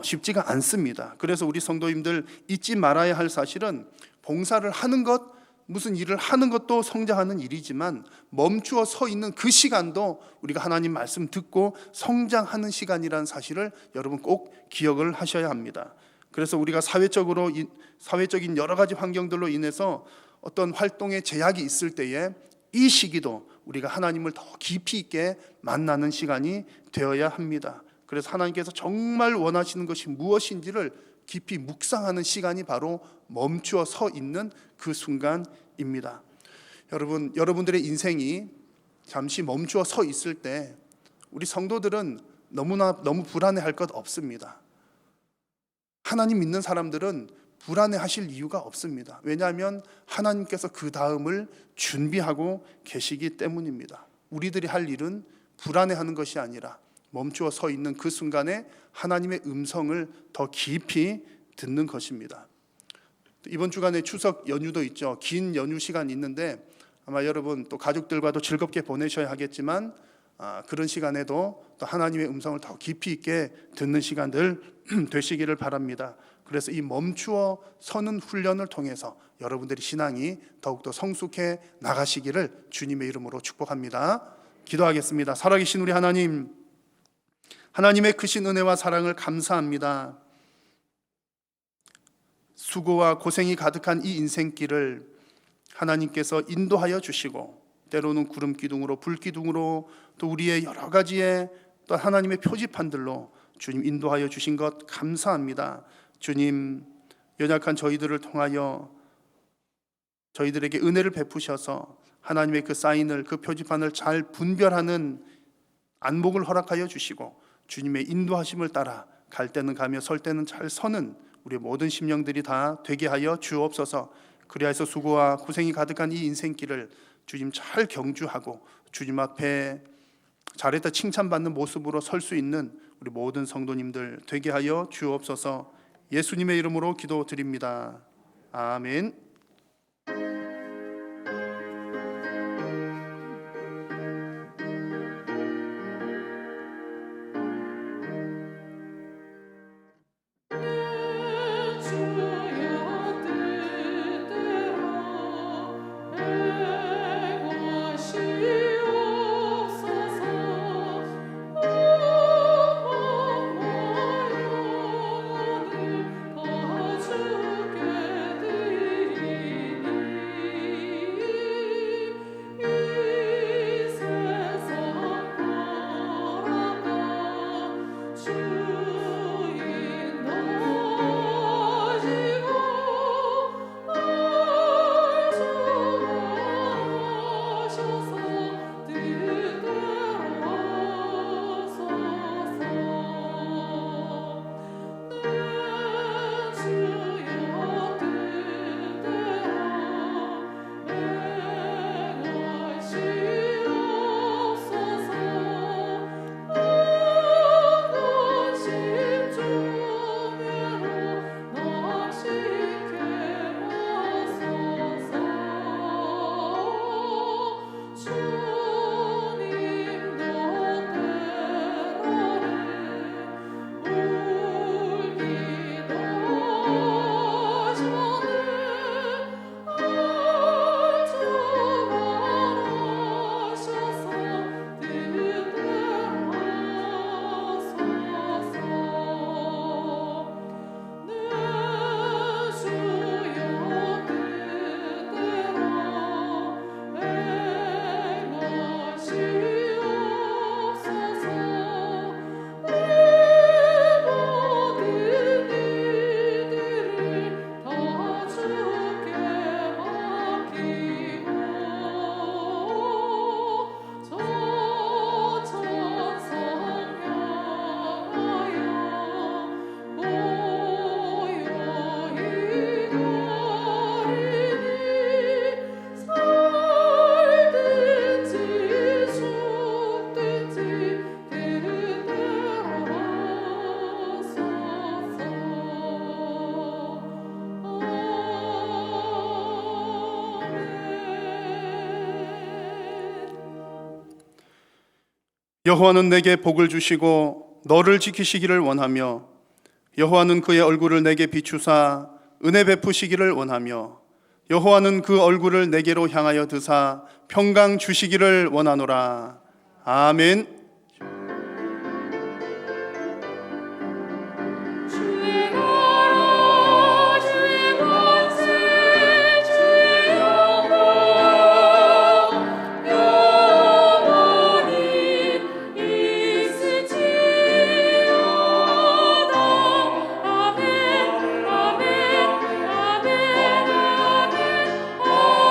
쉽지가 않습니다. 그래서 우리 성도님들 잊지 말아야 할 사실은 봉사를 하는 것, 무슨 일을 하는 것도 성장하는 일이지만 멈추어 서 있는 그 시간도 우리가 하나님 말씀 듣고 성장하는 시간이라는 사실을 여러분 꼭 기억을 하셔야 합니다. 그래서 우리가 사회적인 여러 가지 환경들로 인해서 어떤 활동에 제약이 있을 때에 이 시기도 우리가 하나님을 더 깊이 있게 만나는 시간이 되어야 합니다. 그래서 하나님께서 정말 원하시는 것이 무엇인지를 깊이 묵상하는 시간이 바로 멈추어 서 있는 그 순간입니다. 여러분들의 인생이 잠시 멈추어 서 있을 때 우리 성도들은 너무 불안해할 것 없습니다. 하나님 믿는 사람들은 불안해하실 이유가 없습니다. 왜냐하면 하나님께서 그 다음을 준비하고 계시기 때문입니다. 우리들이 할 일은 불안해하는 것이 아니라 멈추어 서 있는 그 순간에 하나님의 음성을 더 깊이 듣는 것입니다. 이번 주간에 추석 연휴도 있죠. 긴 연휴 시간이 있는데 아마 여러분 또 가족들과도 즐겁게 보내셔야 하겠지만 그런 시간에도 또 하나님의 음성을 더 깊이 있게 듣는 시간들 되시기를 바랍니다. 그래서 이 멈추어 서는 훈련을 통해서 여러분들의 신앙이 더욱더 성숙해 나가시기를 주님의 이름으로 축복합니다. 기도하겠습니다. 살아계신 우리 하나님, 하나님의 크신 은혜와 사랑을 감사합니다. 수고와 고생이 가득한 이 인생길을 하나님께서 인도하여 주시고 때로는 구름 기둥으로 불 기둥으로 또 우리의 여러 가지의 또 하나님의 표지판들로 주님 인도하여 주신 것 감사합니다. 주님, 연약한 저희들을 통하여 저희들에게 은혜를 베푸셔서 하나님의 그 사인을, 그 표지판을 잘 분별하는 안목을 허락하여 주시고 주님의 인도하심을 따라 갈 때는 가며 설 때는 잘 서는 우리 모든 심령들이 다 되게 하여 주옵소서. 그리하여서 수고와 고생이 가득한 이 인생길을 주님 잘 경주하고 주님 앞에 잘했다 칭찬받는 모습으로 설 수 있는 우리 모든 성도님들 되게 하여 주옵소서. 예수님의 이름으로 기도드립니다. 아멘. 주께 여호와는 내게 복을 주시고 너를 지키시기를 원하며 여호와는 그의 얼굴을 내게 비추사 은혜 베푸시기를 원하며 여호와는 그 얼굴을 내게로 향하여 드사 평강 주시기를 원하노라. 아멘. 주의 나라 주의 권세 주의 영광 영원히 있을지어다. 아멘 아멘 아멘 아멘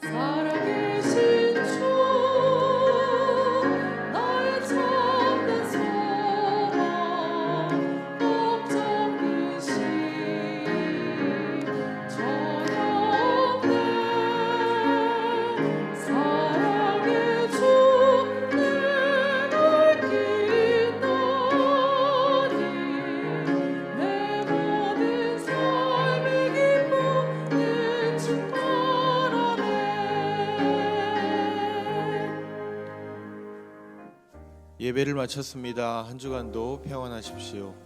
살아계신 주 나의 참된 소망 걱정이신 저녁 때 사랑의 주 내말 기다니 내 모든 삶의 기쁨은 충만하네. 예배를 마쳤습니다. 한 주간도 평안하십시오.